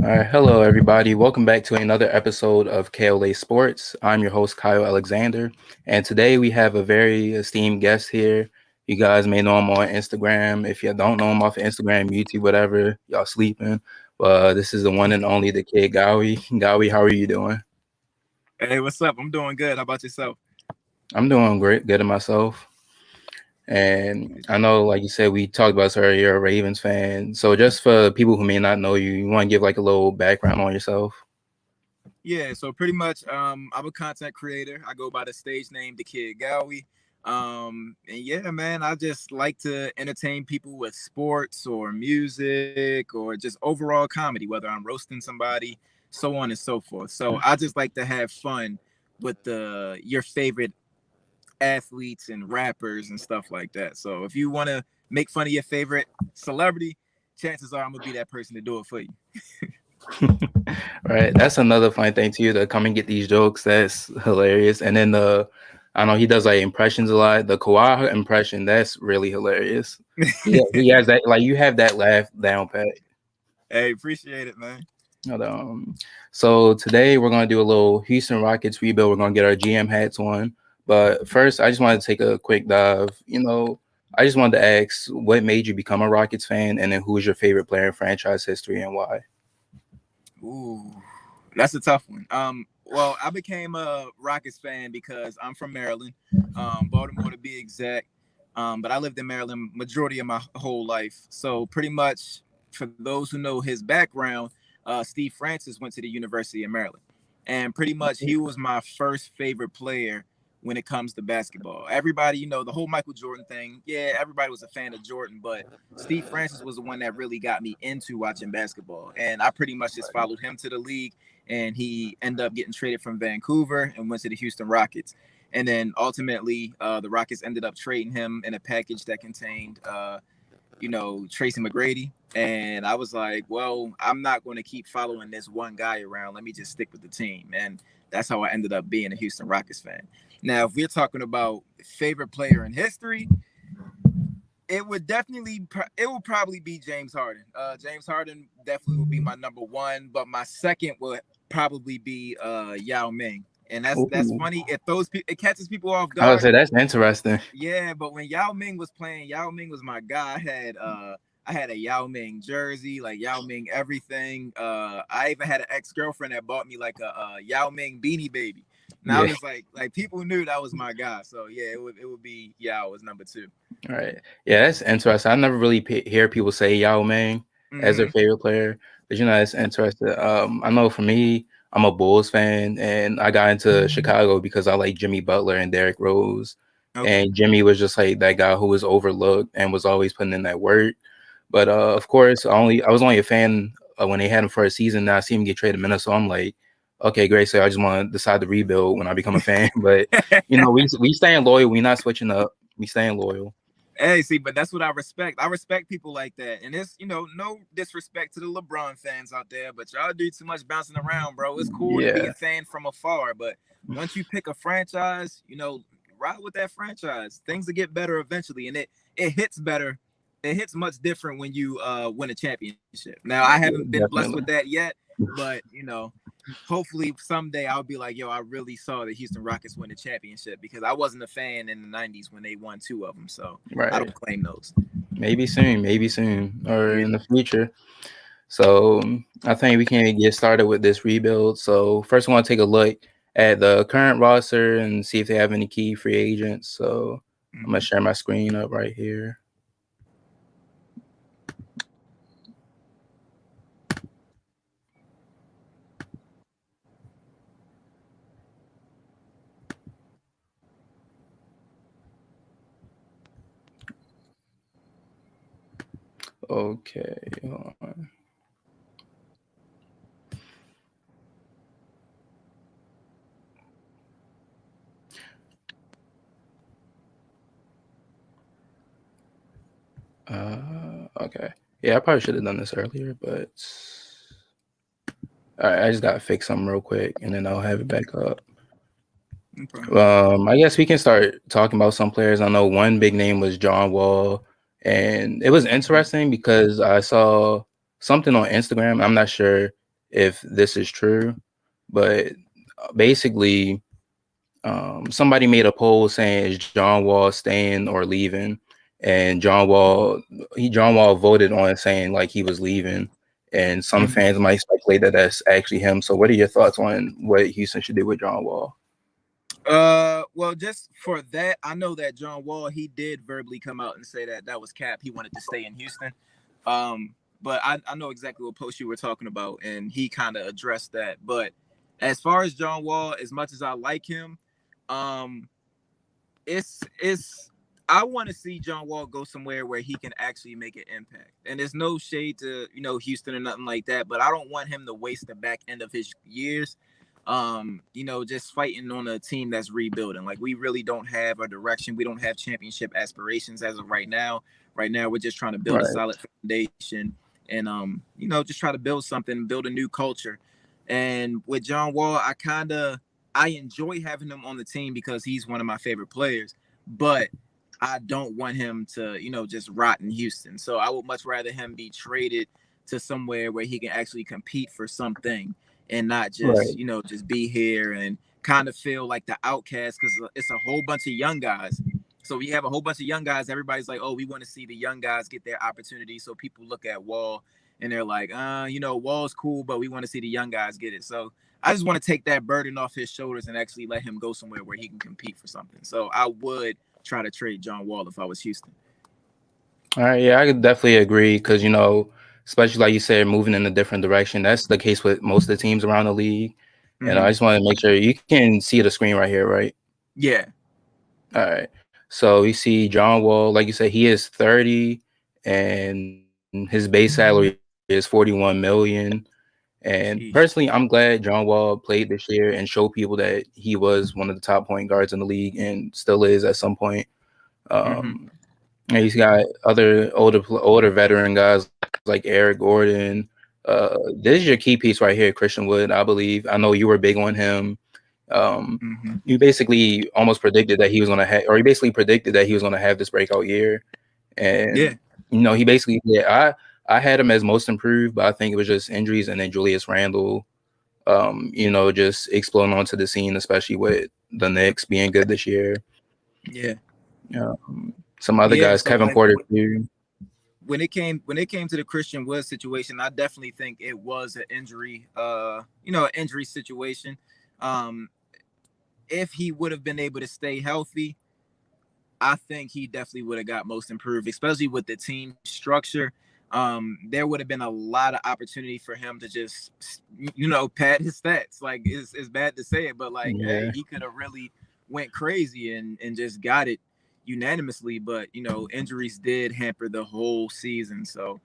All right, hello everybody. Welcome back to another episode of KLA Sports. I'm your host Kyle Alexander, and today we have a very esteemed guest here. You guys may know him on Instagram. If you don't know him off of Instagram, YouTube, whatever, y'all sleeping. But this is the one and only the Kid Gowie. Gowie, how are you doing? Hey, what's up? I'm doing good. How about yourself? I'm doing great, good at myself. And I know, like you said, we talked about this earlier, you're a Ravens fan. So just for people who may not know you, you want to give like a little background on yourself? Yeah, so pretty much, I'm a content creator. I go by the stage name, the Kid Gowie. And yeah, man, I just like to entertain people with sports or music or just overall comedy, whether I'm roasting somebody, so on and so forth. So I just like to have fun with the your favorite athletes and rappers and stuff like that. So if you want to make fun of your favorite celebrity, chances are I'm gonna be that person to do it for you. Right. That's another funny thing too, to come and get these jokes. That's hilarious. And then I know he does like impressions a lot. The Kawhi impression, that's really hilarious. He has that, like, you have that laugh down pat. Hey, appreciate it, man. But, so today we're gonna do a little Houston Rockets rebuild. We're gonna get our GM hats on. But first, I just wanted to take a quick dive. I just wanted to ask what made you become a Rockets fan, and then who is your favorite player in franchise history and why? Ooh, that's a tough one. Well, I became a Rockets fan because I'm from Maryland, Baltimore to be exact. But I lived in Maryland majority of my whole life. So pretty much, for those who know his background, Steve Francis went to the University of Maryland, and pretty much he was my first favorite player when it comes to basketball. Everybody, the whole Michael Jordan thing. Yeah, everybody was a fan of Jordan, but Steve Francis was the one that really got me into watching basketball. And I pretty much just followed him to the league, and he ended up getting traded from Vancouver and went to the Houston Rockets. And then ultimately, the Rockets ended up trading him in a package that contained, Tracy McGrady. And I was like, well, I'm not going to keep following this one guy around. Let me just stick with the team. And that's how I ended up being a Houston Rockets fan. Now, if we're talking about favorite player in history, it would probably be James Harden. James Harden definitely would be my number one, but my second would probably be Yao Ming. And that's Ooh, funny. It catches people off I would guard. say that's interesting. Yeah, but when Yao Ming was playing, Yao Ming was my guy. I had a Yao Ming jersey, like Yao Ming everything. I even had an ex-girlfriend that bought me like a Yao Ming beanie baby. Now Yeah. it's like people knew that was my guy. So yeah, it would be Yao as number two. All right. Yeah, that's interesting. I never really hear people say Yao Ming as their Mm-hmm. favorite player, but it's interesting. I know for me, I'm a Bulls fan, and I got into Chicago because I like Jimmy Butler and Derrick Rose, Okay. and Jimmy was just like that guy who was overlooked and was always putting in that work. But of course, I was only a fan when they had him for a season. Now I see him get traded to Minnesota. I'm like, okay, great. So I just want to decide to rebuild when I become a fan. But we staying loyal. We not switching up. We staying loyal. Hey, see, but that's what I respect. I respect people like that. And it's, no disrespect to the LeBron fans out there, but y'all do too much bouncing around, bro. It's cool to be Yeah, a fan from afar, but once you pick a franchise, ride with that franchise. Things will get better eventually, and it hits better. It hits much different when you win a championship. Now, I haven't been blessed with definitely. that yet, but hopefully someday I'll be like, yo, I really saw the Houston Rockets win the championship because I wasn't a fan in the 90s when they won two of them. So I Right. don't claim those. Maybe soon, or Yeah. in the future. So I think we can get started with this rebuild. So first, I want to take a look at the current roster and see if they have any key free agents. So I'm gonna Hmm. share my screen up right here. Okay. Hold on. Okay. Yeah, I probably should have done this earlier, but all right, I just gotta fix something real quick, and then I'll have it back up. No problem. I guess we can start talking about some players. I know one big name was John Wall, and it was Mhm. interesting because I saw something on Instagram. I'm not sure if this is true, but basically, somebody made a poll saying is John Wall staying or leaving, and John Wall voted on it saying like he was leaving, and some Mhm. fans might speculate that that's actually him. So, what are your thoughts on what Houston should do with John Wall? Well, just for that, I know that John Wall, he did verbally come out and say that that was cap. He wanted to stay in Houston. But I know exactly what post you were talking about, and he kind of addressed that. But as far as John Wall, as much as I like him, um, it's I want to see John Wall go somewhere where he can actually make an impact. And there's no shade to, Houston or nothing like that, but I don't want him to waste the back end of his years just fighting on a team that's rebuilding. Like, we really don't have a direction. We don't have championship aspirations as of right now. Right now we're just trying to build a Right, solid foundation and just try to build something, build a new culture. And with John Wall, I enjoy having him on the team because he's one of my favorite players, but I don't want him to, just rot in Houston. So I would much rather him be traded to somewhere where he can actually compete for something and not just, right, just be here and kind of feel like the outcast because it's a whole bunch of young guys. So we have a whole bunch of young guys. Everybody's like, oh, we want to see the young guys get their opportunity. So people look at Wall and they're like, Wall's cool, but we want to see the young guys get it. So I just want to take that burden off his shoulders and actually let him go somewhere where he can compete for something. So I would try to trade John Wall if I was Houston. all right. Yeah, I could definitely agree because especially like you said, moving in a different direction. That's the case with most of the teams around the league. And I Mm-hmm. just want to make sure you can see the screen right here, right? Yeah. All right. So you see John Wall, like you said, he is 30 and his base salary is 41 million. And personally, I'm Sheesh. glad John Wall played this year and showed people that he was one of the top point guards in the league and still is at some point. Mm-hmm. Um, and he's got other older veteran guys like Eric Gordon. This is your key piece right here, Christian Wood, I believe. I know you were big on him. Mm-hmm. You basically almost predicted that he was gonna have, or he basically predicted that he was gonna have this breakout year. Yeah. And he basically did. I had him as most improved, but I think it was just injuries and then Julius Randle, just exploding onto the scene, especially with the Knicks being good this year. Yeah. Some other Yeah. guys, So Kevin like Porter too. when it came to the Christian Wood situation, I definitely think it was an injury, an injury situation. Um, if he would have been able to stay healthy, I think he definitely would have got most improved, especially with the team structure. There would have been a lot of opportunity for him to just, pad his stats. Like, it's bad to say it, but like, hey, Yeah, he could have really went crazy and just got it unanimously. But injuries did hamper the whole season. So,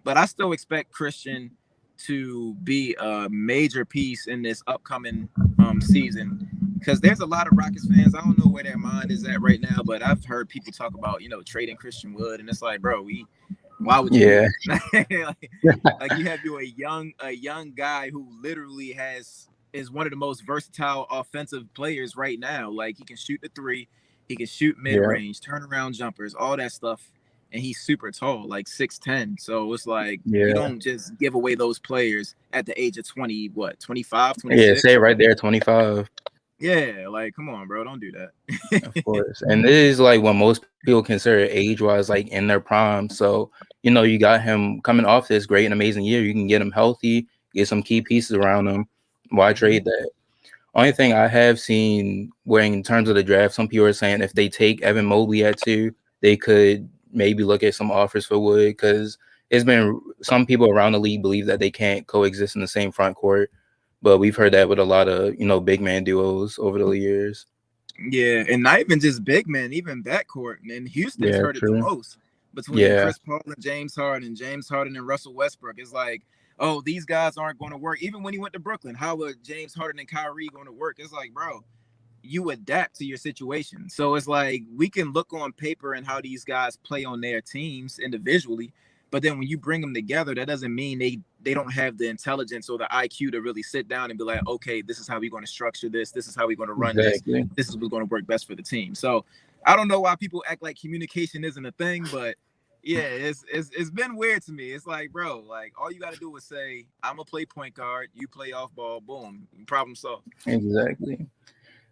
but I still expect Christian to be a major piece in this upcoming season because there's a lot of Rockets fans. I don't know where their mind is at right now, but I've heard people talk about trading Christian Wood, and it's like, bro, why would you do yeah, that? like you have a young guy who literally is one of the most versatile offensive players right now. Like, he can shoot the three, he can shoot mid yeah, range, turnaround jumpers, all that stuff, and he's super tall, like 6'10". So it's like you yeah, don't just give away those players at the age of 20, what, 25, yeah. Say 26. it right there, 25. Yeah, like, come on, bro, don't do that. Of course. And this is like what most people consider age wise, like in their prime. So, you got him coming off this great and amazing year. You can get him healthy, get some key pieces around him. Why hmm trade that? Only thing I have seen where in terms of the draft, some people are saying if they take Evan Mobley at 2, they could maybe look at some offers for Wood because it's been some people around the league believe that they can't coexist in the same front court. But we've heard that with a lot of, big man duos over the years. Yeah, and not even just big men, even backcourt. And Houston's Yeah, heard it the true. most between Yeah, Chris Paul and James Harden and Russell Westbrook. It's like, oh, these guys aren't going to work. Even when he went to Brooklyn, how were James Harden and Kyrie going to work? It's like, bro, you adapt to your situation. So it's like we can look on paper and how these guys play on their teams individually, but then when you bring them together, that doesn't mean they don't have the intelligence or the IQ to really sit down and be like, okay, this is how we're going to structure this. This is how we're going to run this. exactly. This is what's going to work best for the team. So I don't know why people act like communication isn't a thing, but Yeah, it's been weird to me. It's like, bro, like all you got to do is say, "I'm gonna play point guard, you play off ball, boom, problem solved." Exactly.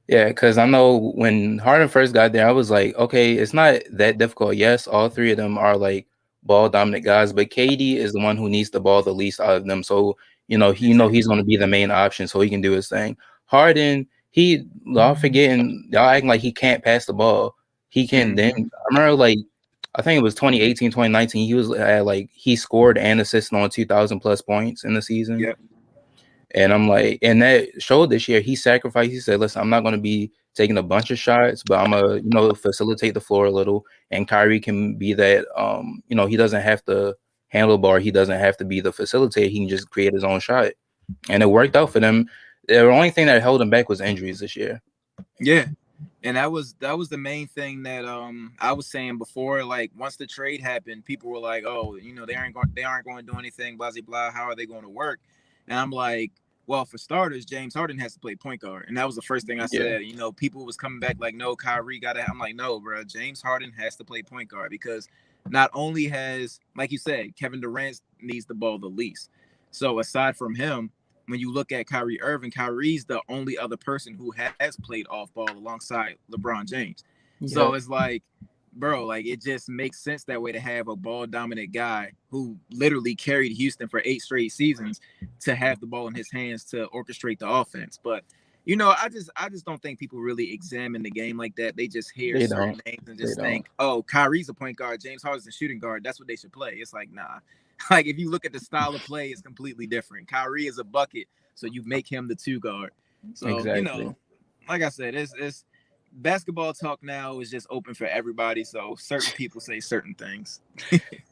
Yeah, because I know when Harden first got there, I was like, okay, it's not that difficult. Yes, all three of them are like ball dominant guys, but KD is the one who needs the ball the least out of them. So he's Exactly. going to be the main option, so he can do his thing. Harden, y'all forgetting, y'all acting like he can't pass the ball. He can. Then Hmm. I remember like I think it was 2018, 2019. He was at like he scored and assisted on 2,000 plus points in the season. Yep. And I'm like, and that showed this year he sacrificed. He said, "Listen, I'm not going to be taking a bunch of shots, but I'm gonna, facilitate the floor a little." And Kyrie can be that. He doesn't have to handle the bar. He doesn't have to be the facilitator. He can just create his own shot, and it worked out for them. The only thing that held him back was injuries this year. Yeah. And that was the main thing that I was saying before. Like once the trade happened, people were like, "Oh, they aren't going to do anything, blah blah blah. How are they going to work?" And I'm like, "Well, for starters, James Harden has to play point guard." And that was the first thing I Yeah, said. People was coming back like, "No, Kyrie got to." I'm like, "No, bro. James Harden has to play point guard because not only has, like you said, Kevin Durant needs the ball the least. So aside from him, when you look at Kyrie Irving, Kyrie's the only other person who has played off ball alongside LeBron James. yeah, So it's like, bro, like it just makes sense that way to have a ball dominant guy who literally carried Houston for 8 straight seasons to have the ball in his hands to orchestrate the offense. But I just don't think people really examine the game like that. They just hear they certain don't, names and they just don't. think, oh, Kyrie's a point guard, James Harden's a shooting guard. That's what they should play. It's like, nah. Like if you look at the style of play, it's completely different. Kyrie is a bucket, so you make him the two guard. So Exactly. like I said, it's basketball talk now is just open for everybody. So certain people say certain things.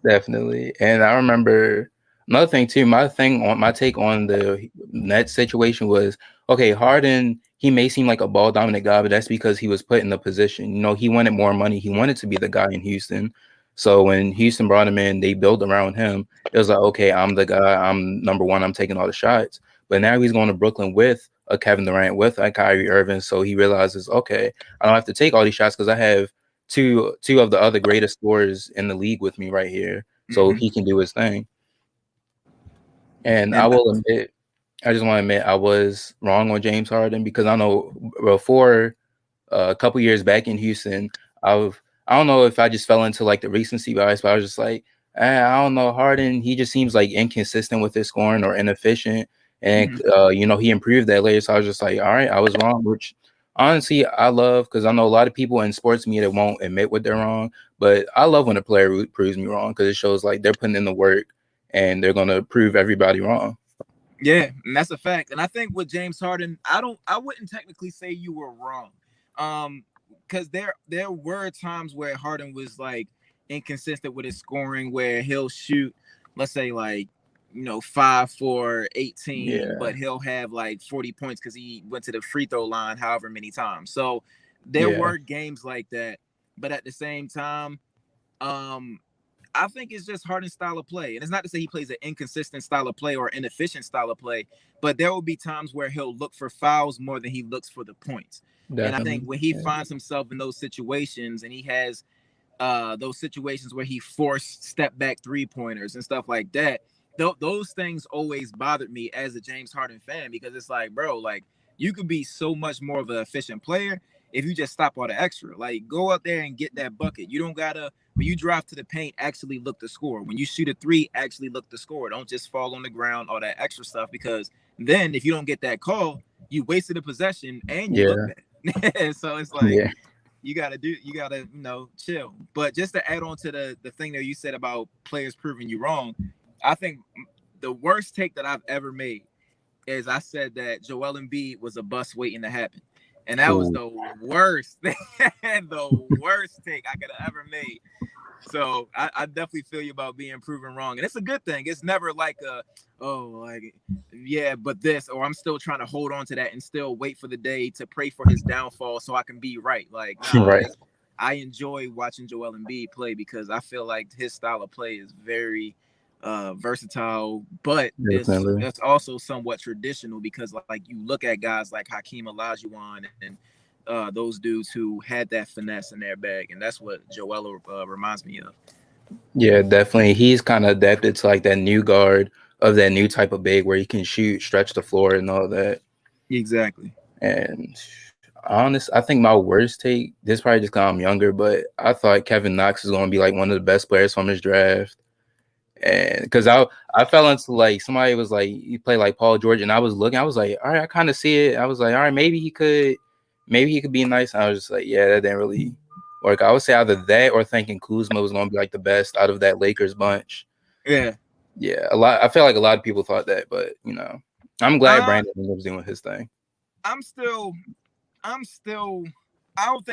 Definitely. And I remember another thing too, my take on the net situation was okay, Harden, he may seem like a ball dominant guy, but that's because he was put in the position. He wanted more money. He wanted to be the guy in Houston. So when Houston brought him in, they built around him. It was like, okay, I'm the guy, I'm number one, I'm taking all the shots. But now he's going to Brooklyn with a Kevin Durant, with a Kyrie Irving. So he realizes, okay, I don't have to take all these shots because I have two of the other greatest scorers in the league with me right here, so Mm-hmm. he can do his thing. And I And will admit, I just want to admit I was wrong on James Harden because I know before a couple years back in Houston, I don't know if I just fell into like the recency bias, but I was just like, I don't know, Harden. He just seems like inconsistent with his scoring or inefficient, and mhm. he improved that later. So I was just like, all right, I was wrong. Which honestly, I love because I know a lot of people in sports media won't admit what they're wrong, but I love when a player proves me wrong because it shows like they're putting in the work and they're gonna prove everybody wrong. Yeah, and that's a fact. And I think with James Harden, I wouldn't technically say you were wrong. Um, because there were times where Harden was like inconsistent with his scoring, where he'll shoot, let's say like 5 for 18, Yeah, but he'll have like 40 points because he went to the free throw line however many times. So there yeah, were games like that, but at the same time, um, I think it's just Harden's style of play. And it's not to say he plays an inconsistent style of play or inefficient style of play, but there will be times where he'll look for fouls more than he looks for the points. And I think definitely. when he Yeah, finds himself in those situations and he has those situations where he forced step back 3 pointers and stuff like that, those things always bothered me as a James Harden fan because it's like, bro, like you could be so much more of an efficient player if you just stop all the extra. Like go out there and get that bucket. You don't gotta when you drive to the paint, actually look to score. When you shoot a three, actually look to score. Don't just fall on the ground, all that extra stuff, because then if you don't get that call, you wasted a possession and you look yeah, bad. So it's like yeah. you gotta chill. But just to add on to the thing that you said about players proving you wrong, I think the worst take that I've ever made is I said that Joel Embiid was a bust waiting to happen. And that was Ooh. the worst the worst take I could have ever made. So I definitely feel you about being proven wrong. And it's a good thing. It's never like like yeah, but this, or I'm still trying to hold on to that and still wait for the day to pray for his downfall so I can be right. Like, nah, Right. I enjoy watching Joel Embiid play because I feel like his style of play is very versatile, but Definitely. it's also somewhat traditional because like you look at guys like Hakeem Olajuwon and those dudes who had that finesse in their bag, and that's what Joel reminds me of. Yeah, definitely. He's kind of adapted to like that new guard of that new type of big where he can shoot, stretch the floor, and all that. Exactly. And I think my worst take, this probably just because I'm younger, but I thought Kevin Knox is going to be like one of the best players from his draft. And because I fell into like somebody was like he played like Paul George, and I was looking, I was like, all right, I kind of see it. I was like, all right, maybe he could be nice. And I was just like, yeah, that didn't really work. I would say either that or thinking Kuzma was going to be like the best out of that Lakers bunch. Yeah. Yeah, a lot. I feel like a lot of people thought that, but I'm glad Uh, Brandon was doing his thing. I'm still I'm still. I don't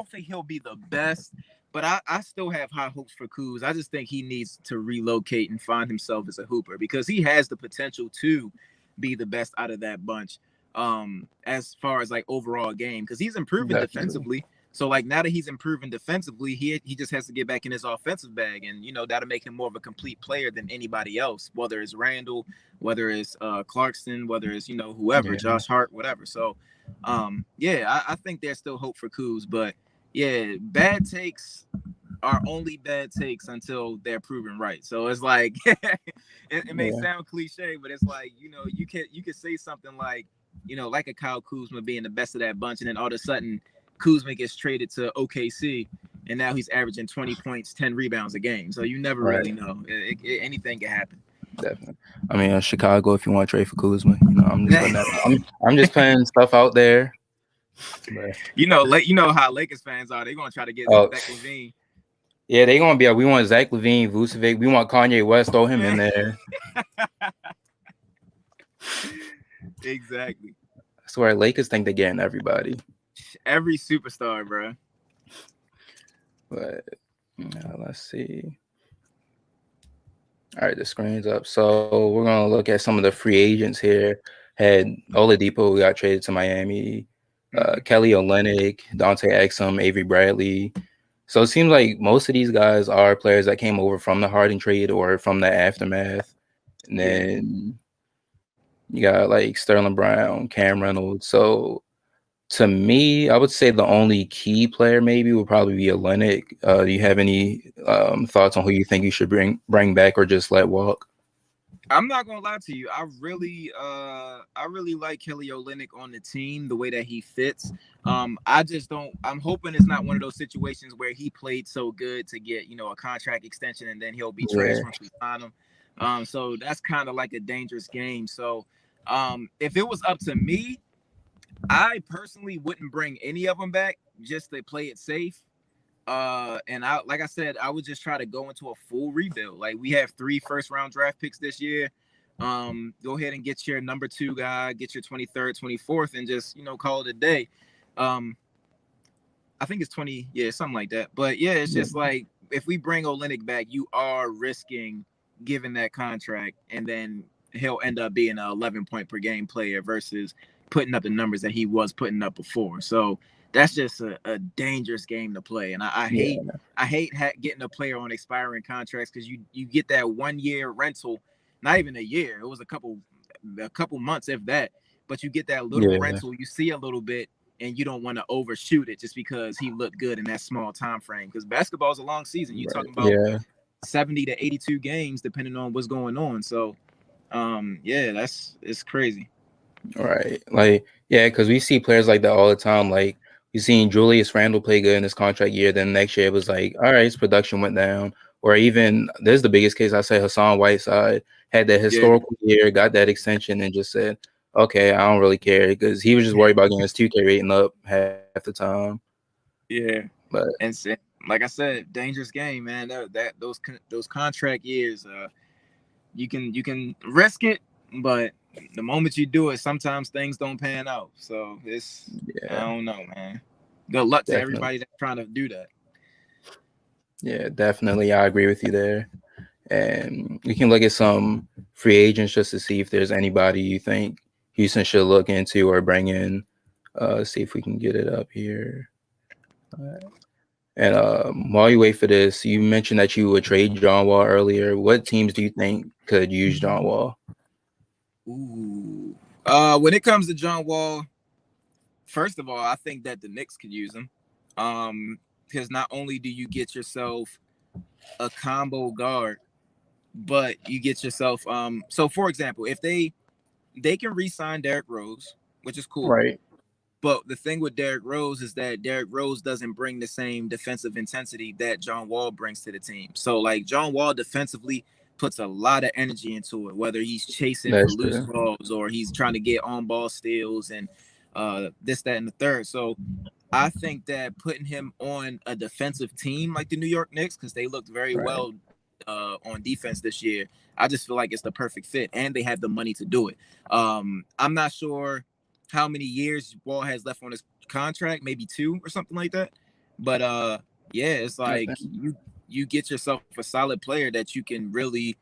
think he'll be the best, but I still have high hopes for Kuz. I just think he needs to relocate and find himself as a hooper because he has the potential to be the best out of that bunch. As far as like overall game, because he's improving Definitely. defensively. So like now that he's improving defensively, he just has to get back in his offensive bag, and that'll make him more of a complete player than anybody else. Whether it's Randall, whether it's Clarkson, whether it's whoever, Yeah. Josh Hart, whatever. So yeah, I think there's still hope for Kuz, but yeah, bad takes are only bad takes until they're proven right. So it's like it may Yeah. sound cliche, but it's like you can say something like like a Kyle Kuzma being the best of that bunch, and then all of a sudden Kuzma gets traded to OKC, and now he's averaging 20 points, 10 rebounds a game. So you never Right. really know. Anything can happen. Definitely. I mean, Chicago, if you want to trade for Kuzma, I'm just putting that. I'm just putting stuff out there. But You know how Lakers fans are. They're gonna try to get oh, Zach LaVine. yeah, they gonna be. We want Zach Levine, Vucevic. We want Kanye West. Throw him in there. Exactly. I swear, Lakers think they're getting everybody. Every superstar, bro. But let's see. All right, the screen's up. So we're gonna look at some of the free agents here. Had Oladipo who got traded to Miami, Mm-hmm. Kelly Olynyk, Dante Exum, Avery Bradley. So it seems like most of these guys are players that came over from the Harden trade or from the aftermath. And Yeah. then you got like Sterling Brown, Cam Reynolds. So to me, I would say the only key player maybe would probably be Olynyk. Do you have any thoughts on who you think you should bring back or just let walk? I'm not gonna lie to you. I really like Kelly Olynyk on the team, the way that he fits. I just don't. I'm hoping it's not one of those situations where he played so good to get a contract extension and then he'll be Yeah, trash once we sign him. So that's kind of like a dangerous game. So, if it was up to me, I personally wouldn't bring any of them back just to play it safe. And I like I said, I would just try to go into a full rebuild. Like we have 3 first-round draft picks this year. Go ahead and get your number 2 guy, get your 23rd, 24th, and just call it a day. Um, I think it's 20, yeah, something like that. But yeah, it's yeah, just like if we bring Olynyk back, you are risking giving that contract, and then he'll end up being an 11 point per game player versus putting up the numbers that he was putting up before. So that's just a dangerous game to play, and yeah, I hate getting a player on expiring contracts because you get that 1 year rental, not even a year. It was a couple months if that, but you get that little yeah, rental. You see a little bit, and you don't want to overshoot it just because he looked good in that small time frame. Because basketball is a long season. You're right, talking about yeah. 70 to 82 games, depending on what's going on. So, yeah, it's crazy. Right. Like, yeah, because we see players like that all the time. Like, we seen Julius Randle play good in his contract year. Then next year it was like, all right, his production went down. Or even, there's the biggest case I say, Hassan Whiteside had that Yeah, historical year, got that extension, and just said, okay, I don't really care. Because he was just worried about getting his 2K rating up half the time. yeah, But and like I said, dangerous game, man. Those contract years, you can risk it, but the moment you do it, sometimes things don't pan out. So I yeah, don't know, man. Good luck to definitely. everybody that's trying to do that. Yeah, definitely. I agree with you there. And we can look at some free agents just to see if there's anybody you think Houston should look into or bring in. See if we can get it up here. And while you wait for this, you mentioned that you would trade John Wall earlier. What teams do you think could use John Wall? Ooh. When it comes to John Wall, first of all, I think that the Knicks could use him. Because not only do you get yourself a combo guard, but you get yourself so for example, if they can re-sign Derrick Rose, which is cool. Right. But the thing with Derrick Rose is that Derrick Rose doesn't bring the same defensive intensity that John Wall brings to the team. So like John Wall defensively puts a lot of energy into it, whether he's chasing for That's loose true. balls or he's trying to get on ball steals and this, that, and the third. So I think that putting him on a defensive team like the New York Knicks, because they looked very Right. well on defense this year, I just feel like it's the perfect fit, and they have the money to do it. I'm not sure how many years Wall has left on his contract, maybe 2 or something like that. But yeah, it's I like think. you get yourself a solid player that you can really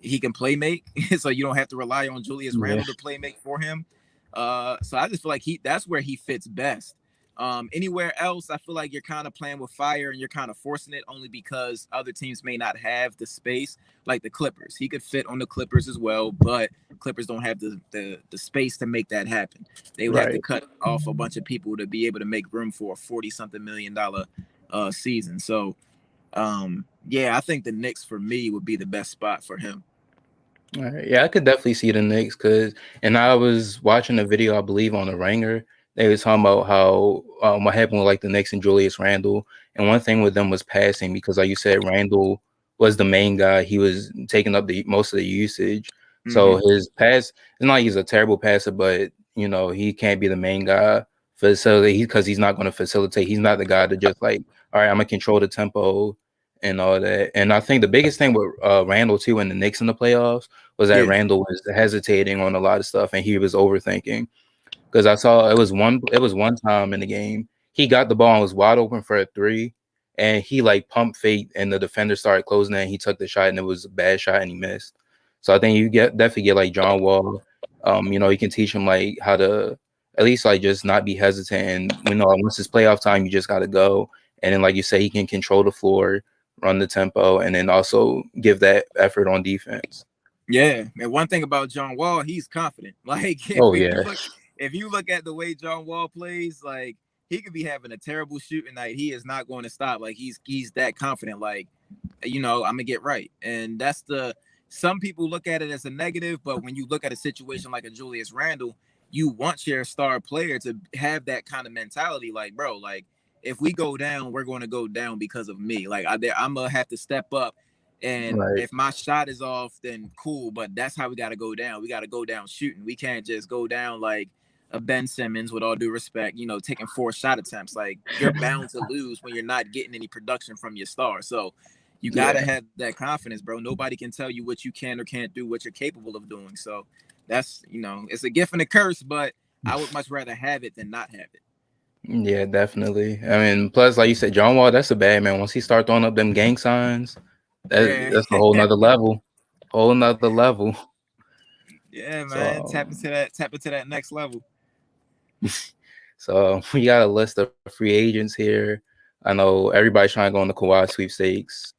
he can play make, so you don't have to rely on Julius Yeah. Randle to play make for him. So I just feel like that's where he fits best. Anywhere else, I feel like you're kind of playing with fire and you're kind of forcing it only because other teams may not have the space, like the Clippers. He could fit on the Clippers as well, but Clippers don't have the space to make that happen. They would have to Right. cut off a bunch of people to be able to make room for a 40-something million dollar season. So yeah, I think the Knicks for me would be the best spot for him. All right. Yeah, I could definitely see the Knicks because, and I was watching a video, I believe, on the Ringer. They was talking about how what happened with like the Knicks and Julius Randle, and one thing with them was passing because, like you said, Randle was the main guy. He was taking up the most of the usage, Mm-hmm. so his pass. It's not like he's a terrible passer, but he can't be the main guy facilitate because he's not going to facilitate. He's not the guy to just like, all right, I'm gonna control the tempo and all that. And I think the biggest thing with Randle too and the Knicks in the playoffs was that Yeah, Randall was hesitating on a lot of stuff and he was overthinking. Because I saw it was one time in the game he got the ball and was wide open for a three, and he like pumped fake and the defender started closing it and he took the shot and it was a bad shot and he missed. So I think you definitely get like John Wall. You can teach him like how to at least like just not be hesitant and once it's playoff time you just gotta go. And then like you say, he can control the floor, run the tempo, and then also give that effort on defense. yeah. And one thing about John Wall, he's confident. Like Oh if you yeah. look if you look at the way John Wall plays, like he could be having a terrible shooting night. He is not going to stop. Like he's that confident. Like I'm gonna get right. And that's the some people look at it as a negative, but when you look at a situation like a Julius Randle, you want your star player to have that kind of mentality. Like, bro, like if we go down, we're going to go down because of me. Like I'm gonna have to step up. And Right. if my shot is off, then cool. But that's how we got to go down. We got to go down shooting. We can't just go down like a Ben Simmons, with all due respect, taking 4 shot attempts. Like you're bound to lose when you're not getting any production from your star. So you gotta Yeah. have that confidence, bro. Nobody can tell you what you can or can't do, what you're capable of doing. So that's it's a gift and a curse, but I would much rather have it than not have it. Yeah, definitely. I mean, plus, like you said, John Wall, that's a bad man. Once he start throwing up them gang signs, Yeah, that's a whole nother level. Whole nother level. yeah, man. So, Tap into that next level. so we got a list of free agents here. I know everybody's trying to go on the Kawhi sweepstakes.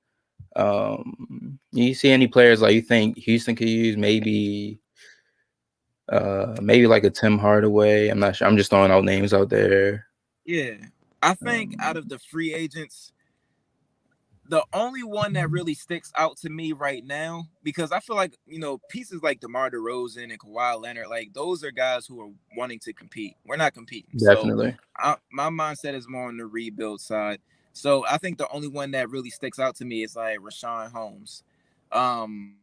You see any players like you think Houston could use? Maybe like a Tim Hardaway. I'm not sure. I'm just throwing out names out there. Yeah, I think out Um, of the free agents, the only one that really sticks out to me right now, because I feel like pieces like DeMar DeRozan and Kawhi Leonard, like those are guys who are wanting to compete. We're not competing, so Definitely. my mindset is more on the rebuild side. So I think the only one that really sticks out to me is like Rashawn Holmes. Um,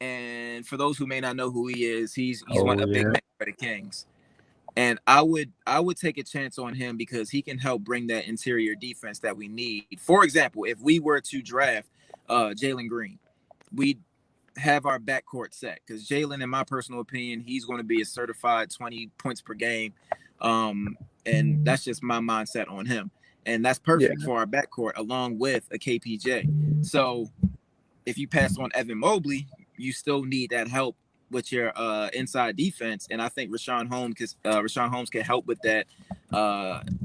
and for those who may not know who he is, he's Oh a big yeah. man for the Kings. And I would take a chance on him because he can help bring that interior defense that we need. For example, if we were to draft Jalen Green, we'd have our backcourt set because Jalen, in my personal opinion, he's going to be a certified 20 points per game. And that's just my mindset on him. And that's Yeah. perfect for our backcourt along with a KPJ. So if you pass on Evan Mobley, you still need that help with your inside defense, and I think Rashawn Holmes can help with that,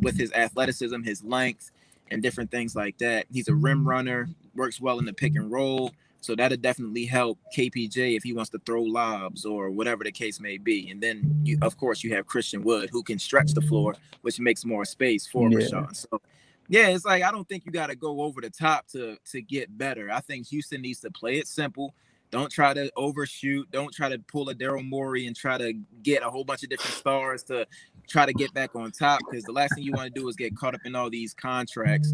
with his athleticism, his length, and different things like that. He's a rim runner, works well in the pick and roll, so that'll definitely help KPJ if he wants to throw lobs or whatever the case may be. And then, of course, you have Christian Wood who can stretch the floor, which makes more space for Yeah. Rashawn. So Yeah, it's like I don't think you got to go over the top to get better. I think Houston needs to play it simple. Don't try to overshoot. Don't try to pull a Daryl Morey and try to get a whole bunch of different stars to try to get back on top. Because the last thing you want to do is get caught up in all these contracts.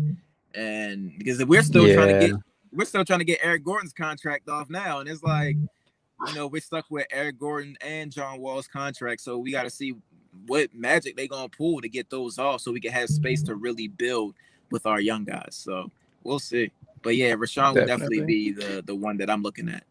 And because Yeah, we're still trying to get Eric Gordon's contract off now, and it's like, we're stuck with Eric Gordon and John Wall's contract. So we got to see what magic they gonna pull to get those off, so we can have space to really build with our young guys. So we'll see. But yeah, Rashawn would definitely definitely. be the one that I'm looking at.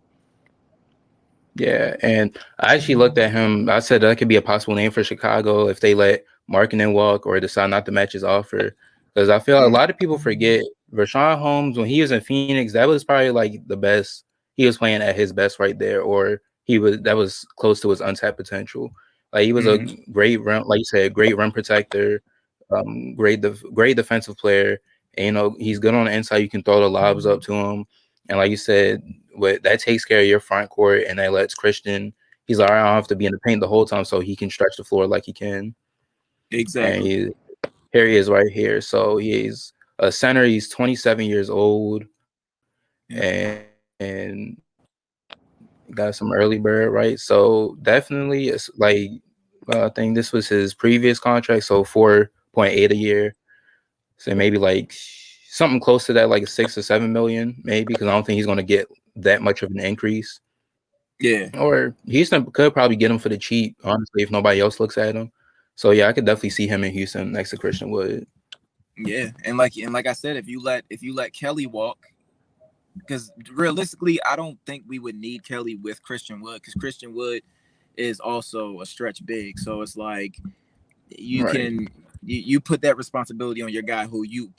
Yeah, and I actually looked at him. I said that could be a possible name for Chicago if they let Markkinen walk or decide not to match his offer. Because I feel a Mm, lot of people forget Rashawn Holmes when he was in Phoenix. That was probably like the best. He was playing at his best right there, or that was close to his untapped potential. Like he was a mm-hmm. great run, like you said, great run protector, great defensive player. And, he's good on the inside. You can throw the lobs up to him, and like you said, that takes care of your front court, and that lets Christian. He's like, I don't have to be in the paint the whole time, so he can stretch the floor like he can. And Exactly. here he is right here. So he's a center. He's 27 years old, Yeah. and got some early bird, right? So definitely, it's like I think this was his previous contract, so 4.8 a year. So maybe like something close to that, like 6 or 7 million, maybe, because I don't think he's going to get that much of an increase. Yeah. Or Houston could probably get him for the cheap, honestly, if nobody else looks at him. So yeah, I could definitely see him in Houston next to Christian Wood. Yeah. And like I said, if you let Kelly walk, because realistically, I don't think we would need Kelly with Christian Wood, because Christian Wood is also a stretch big. So it's like you Right. can you put that responsibility on your guy who you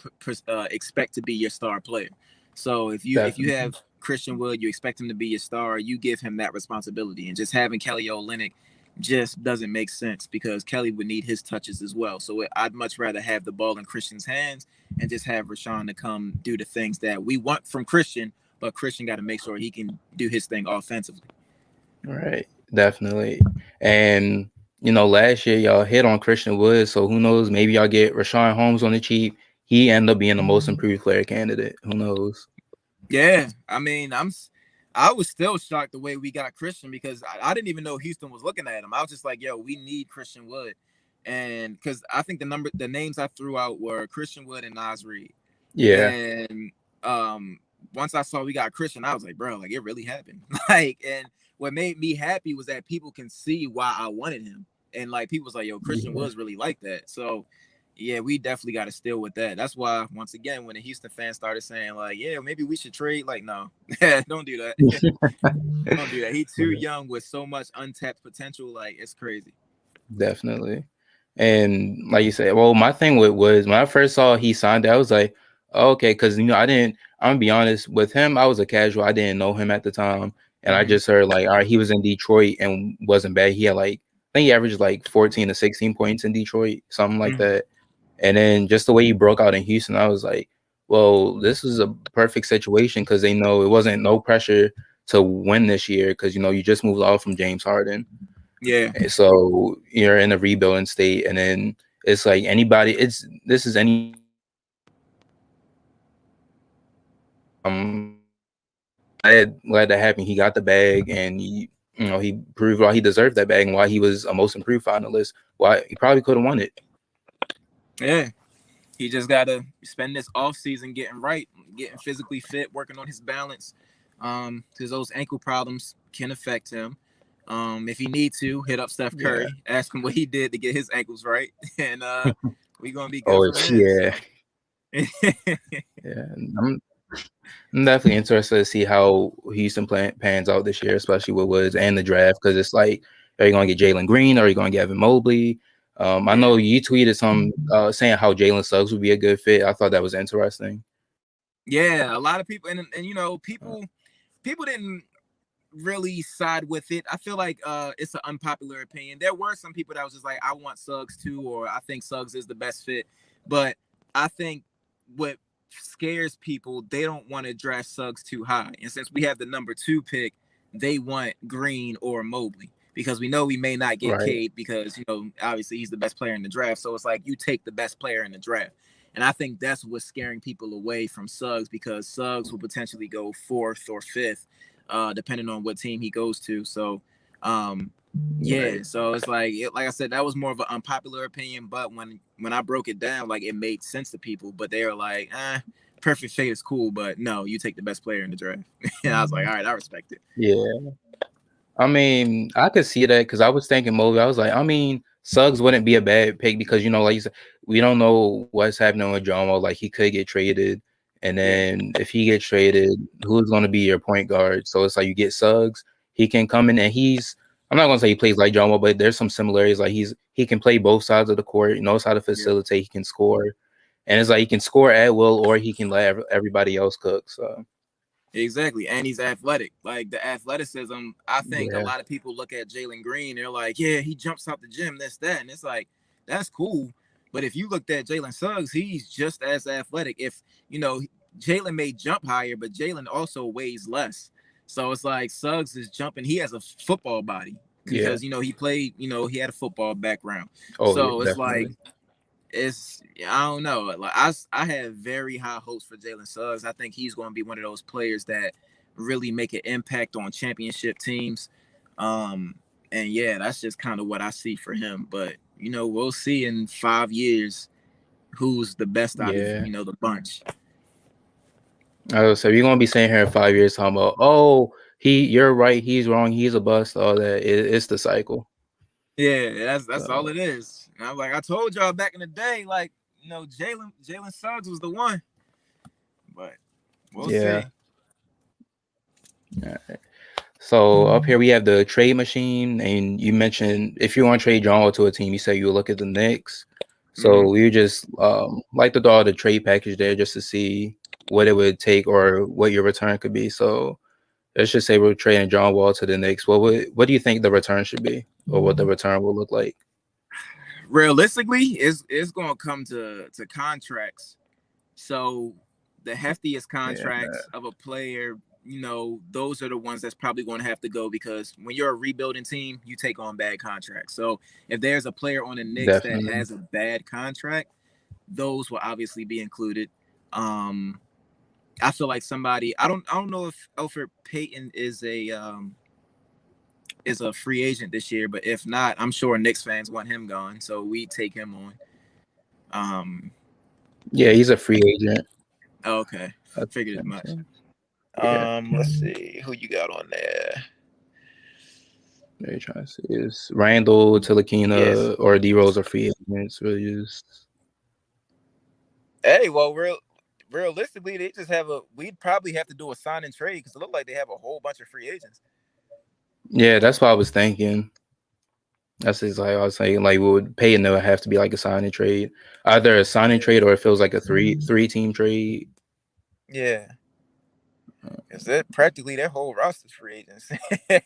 expect to be your star player. So if you Definitely. have Christian Wood, you expect him to be your star, you give him that responsibility. And just having Kelly Olynyk just doesn't make sense, because Kelly would need his touches as well. So I'd much rather have the ball in Christian's hands and just have Rashawn to come do the things that we want from Christian, but Christian got to make sure he can do his thing offensively. Right. Definitely. And last year y'all hit on Christian Wood, so who knows? Maybe y'all get Rashawn Holmes on the cheap. He ended up being the most improved player candidate. Who knows? Yeah, I mean, I was still shocked the way we got Christian, because I didn't even know Houston was looking at him. I was just like, yo, we need Christian Wood. And because I think the names I threw out were Christian Wood and Nas Reed. Yeah. And um once I saw we got Christian, I was like, bro, like it really happened. And what made me happy was that people can see why I wanted him. And like people was like, yo, Christian Yeah. Wood's really like that. So yeah, we definitely got to steal with that. That's why, once again, when the Houston fans started saying like, yeah, maybe we should trade, like, no, don't do that. Don't do that. He's too young with so much untapped potential. Like, it's crazy. Definitely. And like you said, well, my thing with was when I first saw he signed it, I was like, oh, okay, because I'm gonna be honest with him, I was a casual. I didn't know him at the time. And I Mm-hmm. just heard like, all right, he was in Detroit and wasn't bad. He had like I think he averaged like 14 to 16 points in Detroit, something like Mm-hmm. that. And then just the way he broke out in Houston, I was like, well, this is a perfect situation because they know it wasn't no pressure to win this year because you just moved off from James Harden. Yeah, So you're in a rebuilding state, and then it's like anybody. This is anybody's chance to win. So I'm glad that happened. He got the bag, and he proved why he deserved that bag and why he was a most improved finalist. Why he probably could have won it. yeah. He just got to spend this off season getting right, getting physically fit, working on his balance. Because those ankle problems can affect him. If he need to, hit up Steph Yeah. Curry, ask him what he did to get his ankles right, and we gonna be good Oh from there. yeah, So. yeah. I'm definitely interested to see how Houston pans out this year, especially with Woods and the draft, because it's like, are you going to get Jalen Green or are you going to get Evan Mobley? I Yeah. know you tweeted some saying how Jalen Suggs would be a good fit. I thought that was interesting. Yeah, a lot of people, and people didn't really side with it. I feel like it's an unpopular opinion. There were some people that was just like, I want Suggs too, or I think Suggs is the best fit. But I think what scares people, they don't want to draft Suggs too high. And since we have the number 2 pick, they want Green or Mobley, because we know we may not get Right. Cade, because obviously he's the best player in the draft. So it's like you take the best player in the draft. And I think that's what's scaring people away from Suggs, because Suggs will potentially go fourth or fifth, depending on what team he goes to. So, yeah. Right. So it's like I said, that was more of an unpopular opinion. But when I broke it down, like, it made sense to people. But they were like, perfect fit is cool, but no, you take the best player in the draft. And I was like, all right, I respect it. Yeah. I mean, I could see that because I was thinking Mobley. I was like, I mean, Suggs wouldn't be a bad pick because like you said, we don't know what's happening with John Wall. Like he could get traded, and Yeah. then if he gets traded, who's going to be your point guard? So it's like you get Suggs. He can come in and I'm not going to say he plays like John Wall, but there's some similarities. Like he can play both sides of the court. He knows how to Yeah. facilitate. He can score, and it's like he can score at will, or he can let everybody else cook. So Exactly. And he's athletic. Like, the athleticism, I think a yeah, lot of people look at Jalen Green, they're like, yeah, he jumps out the gym, this, that. And it's like, that's cool. But if you looked at Jalen Suggs, he's just as athletic. If, Jalen may jump higher, but Jalen also weighs less. So it's like Suggs is jumping. He has a football body yeah. because, he played, he had a football background. Oh yeah, So it's like, definitely. I don't know. Like, I have very high hopes for Jalen Suggs. I think he's going to be one of those players that really make an impact on championship teams. And yeah, that's just kind of what I see for him. But we'll see in 5 years who's the best out of Yeah. the bunch. Oh, so you're gonna be sitting here in 5 years talking about, oh, you're right, he's wrong, he's a bust, all that. It's the cycle. Yeah, that's all So it is. And I'm like, I told y'all back in the day, like, Jalen Suggs was the one. But we'll yeah. see. All right. So up here we have the trade machine, and you mentioned if you want to trade John Wall to a team, you say you look at the Knicks. Mm-hmm. So we just like to throw out a trade package there just to see what it would take or what your return could be. So let's just say we're trading John Wall to the Knicks. What do you think the return should be, or what the return will look like? Realistically, it's gonna come to contracts. So the heftiest Yeah, contracts of a player, those are the ones that's probably going to have to go, because when you're a rebuilding team, you take on bad contracts. So if there's a player on the Knicks that definitely. has a bad contract, those will obviously be included. I feel like somebody, I don't know if Elfrid Payton is a free agent this year, but if not, I'm sure Knicks fans want him gone, so we take him on. Um, Yeah, he's a free agent. okay, I figured as think much. so. Yeah. Let's see who you got on there. They're trying to see is Randall, Yes. Tilakina, or D Rose are free agents. Really just Hey, well, realistically, they just have a. We'd probably have to do a sign and trade, because it looked like they have a whole bunch of free agents. yeah, that's what I was thinking. That's just like I was saying, like we would pay and there would have to be like a sign and trade. Either a sign and trade or it feels like a three team trade. Yeah, because that practically their whole roster's free agents. Yeah.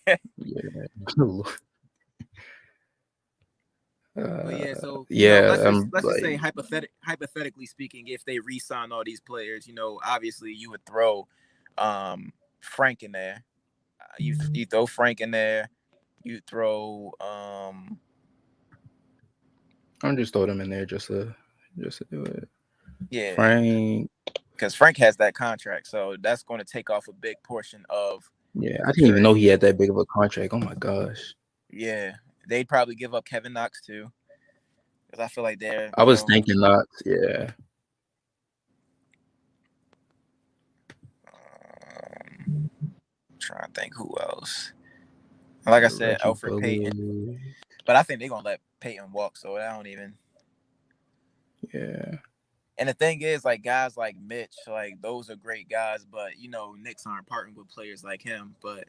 But yeah, so Yeah, let's just say, like hypothetically speaking, if they re-sign all these players, obviously you would throw Frank in there. You throw Frank in there. You throw I'm just throw them in there just to do it. yeah, Frank. because Frank has that contract, so that's going to take off a big portion of Yeah, I the didn't even know trade. he had that big of a contract. Oh my gosh. Yeah, they'd probably give up Kevin Knox too, because I feel like they're I was thinking not. Yeah. trying to think who else. Like I said, Reggie Elfrid Payton, Bullock. but I think they're gonna let Payton walk, so I don't even. Yeah. And the thing is, like, guys like Mitch, like, those are great guys, but Knicks aren't partnering with players like him. But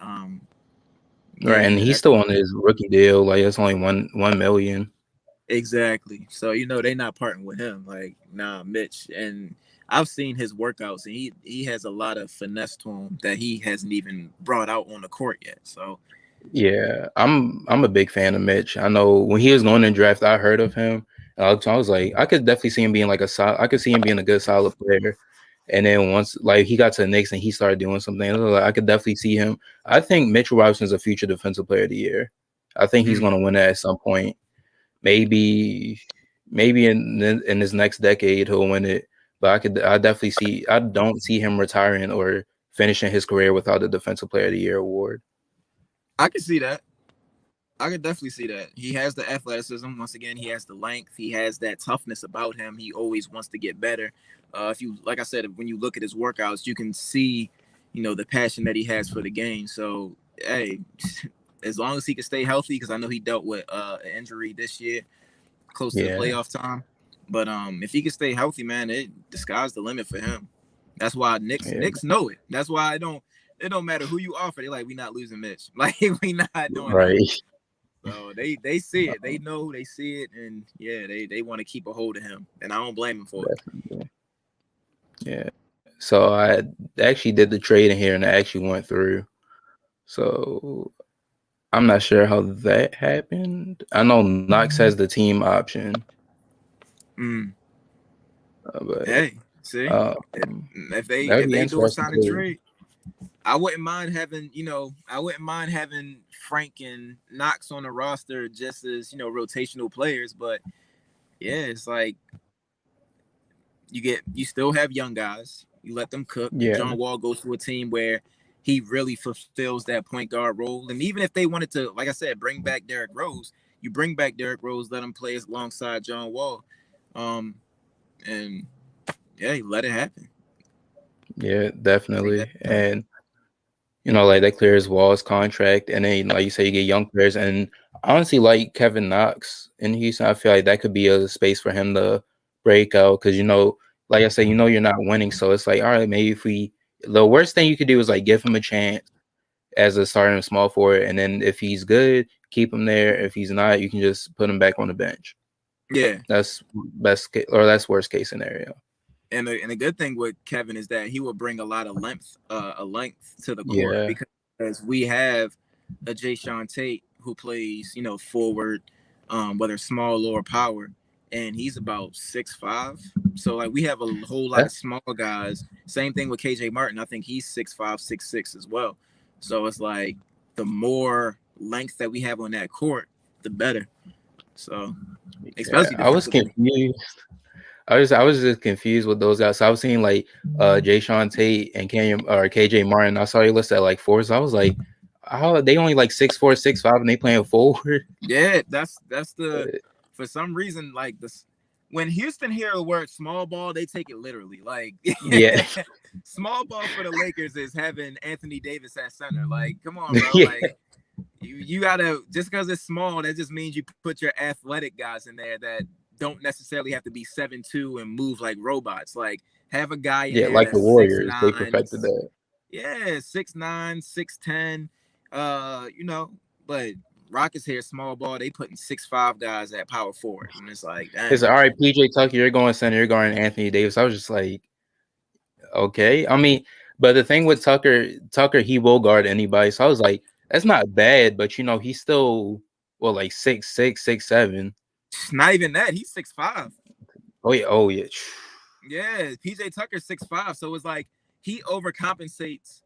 Right, and yeah, he's that's still on his rookie deal. Like it's only 1 million. exactly. So they're not partnering with him. Like, nah, Mitch. And I've seen his workouts, and he has a lot of finesse to him that he hasn't even brought out on the court yet. So Yeah, I'm a big fan of Mitch. I know when he was going in draft, I heard of him. And I was like, I could definitely see him being like I could see him being a good solid player. And then once like he got to the Knicks and he started doing something, I was like, I could definitely see him. I think Mitchell Robinson is a future defensive player of the year. I think he's mm, going to win that at some point. Maybe maybe in his next decade he'll win it. But I definitely see I don't see him retiring or finishing his career without the Defensive Player of the Year award. I can see that. I could definitely see that. He has the athleticism. Once again, he has the length. He has that toughness about him. He always wants to get better. If you, like I said, when you look at his workouts, you can see, the passion that he has for the game. So, hey, as long as he can stay healthy, because I know he dealt with an injury this year, close to the Yeah, playoff time. But if he can stay healthy, man, the sky's the limit for him. That's why yeah, Knicks know it. That's why it don't matter who you offer. They're like, we not losing Mitch. Like we not doing that. right. So they see it. They know they see it, and yeah, they want to keep a hold of him, and I don't blame him for it. Definitely. Yeah. So I actually did the trade in here and it actually went through. So I'm not sure how that happened. I know Knox has the team option, Mm. but Hey, see, if they that would if be they do a interesting sign and too. trade, I wouldn't mind having Frank and Knox on the roster just as rotational players, but yeah, it's like you still have young guys. You let them cook. Yeah, John Wall goes to a team where he really fulfills that point guard role. And even if they wanted to, like I said, bring back Derrick Rose, you bring back Derrick Rose, let him play alongside John Wall, and yeah, let it happen. yeah, I think that. definitely. And like that clears Wall's contract, and then like you say, you get young players. And honestly, like Kevin Knox in Houston, I feel like that could be a space for him to break out because like I said, you're not winning, so it's like, all right, maybe if we the worst thing you could do is like give him a chance as a starting small forward, and then if he's good, keep him there. If he's not, you can just put him back on the bench. Yeah, That's that's worst case scenario. and the good thing with Kevin is that he will bring a lot of length to the court Yeah, because we have a Jay Sean Tate who plays forward, whether small or power, and he's about 6'5". So like we have a whole lot of that's small guys. Same thing with KJ Martin. I think he's 6'5", 6'6" as well. So it's like the more length that we have on that court, the better. So yeah. especially I was defensively. confused. I was just confused with those guys. So I was seeing like Jay Sean Tate and KJ Martin. I saw you listed at like fours. I was like, how are they only like 6'4", 6'5", and they playing forward? Yeah, that's the for some reason like this when Houston hear the word small ball, they take it literally. Like Yeah, small ball for the Lakers is having Anthony Davis at center. Like, come on, bro. yeah, Like you gotta just because it's small, that just means you put your athletic guys in there that don't necessarily have to be 7'2" and move like robots. Like have a guy in yeah. there Like the that's six Warriors, they nine, perfected that. yeah, 6'9", 6'10", but Rockets here, small ball, they putting 6'5" guys at power forward. And it's like, It's dang. like, all right, PJ Tucker, you're going center, you're guarding Anthony Davis. I was just like, okay. I mean, but the thing with Tucker, he will guard anybody. So I was like, that's not bad, but he's still like 6'6", 6'7". Not even that. He's 6'5". Oh yeah. Yeah, PJ Tucker's 6'5". So it's like he overcompensates.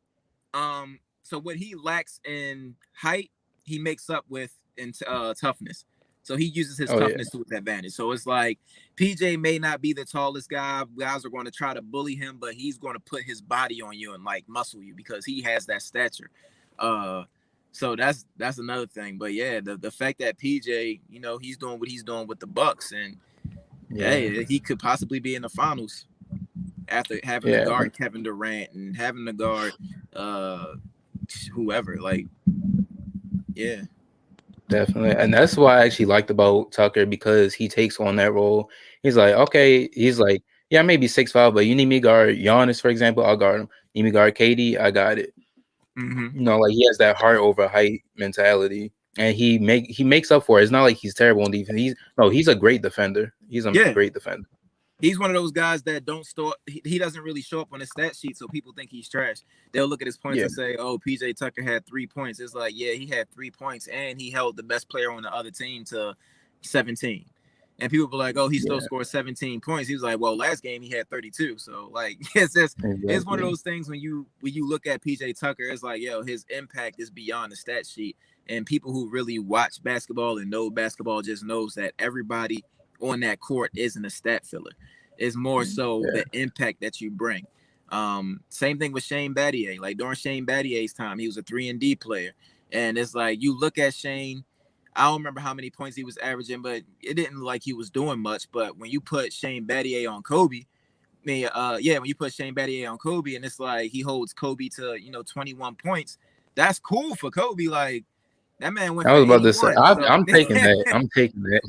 So what he lacks in height, he makes up with in toughness. So he uses his Oh yeah. toughness to his advantage. So it's like PJ may not be the tallest guy. Guys are going to try to bully him, but he's going to put his body on you and like muscle you because he has that stature. Uh, so that's another thing. But yeah, the fact that PJ, he's doing what he's doing with the Bucks, and Yeah. hey, he could possibly be in the finals after having to Yeah. guard Kevin Durant and having to guard uh whoever. Like, yeah. Definitely. And that's what I actually liked about Tucker because he takes on that role. He's like, okay, he's like, yeah, maybe 6'5", but you need me to guard Giannis, for example, I'll guard him. You need me to guard KD, I got it. Mm-hmm. Like he has that heart over height mentality. And he makes up for it. It's not like he's terrible on defense. He's a great defender. He's a Yeah. great defender. He's one of those guys that don't store. He doesn't really show up on his stat sheet, so people think he's trash. They'll look at his points Yeah. and say, "Oh, PJ Tucker had 3 points." It's like, yeah, he had 3 points, and he held the best player on the other team to 17. And people were like, "Oh, he still Yeah. scored 17 points." He was like, "Well, last game he had 32." So like, it's one of Exactly. those things when you look at PJ Tucker, it's like, yo, his impact is beyond the stat sheet. And people who really watch basketball and know basketball just knows that everybody on that court isn't a stat filler. It's more so Yeah. the impact that you bring. Same thing with Shane Battier. Like during Shane Battier's time, he was a 3-and-D player. And it's like you look at Shane, I don't remember how many points he was averaging, but it didn't look like he was doing much. But when you put Shane Battier on Kobe, when you put Shane Battier on Kobe, and it's like he holds Kobe to 21 points, that's cool for Kobe. Like that man went I for was about to say, 81. So I'm taking that. I'm taking that.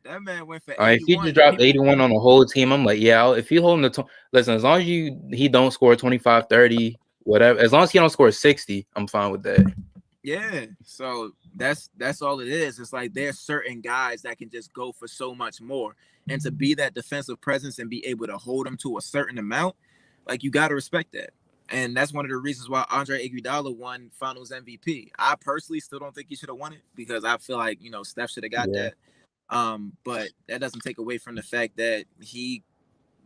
that man went for If you just 81. dropped People, 81 on the whole team, I'm like, yeah. If you holding listen, as long as he don't score 25, 30, whatever. As long as he don't score 60, I'm fine with that. yeah. So that's all it is. It's like there's certain guys that can just go for so much more, and to be that defensive presence and be able to hold them to a certain amount, like you got to respect that. And that's one of the reasons why Andre Iguodala won Finals MVP. I personally still don't think he should have won it because I feel like Steph should have got Yeah. that. But that doesn't take away from the fact that he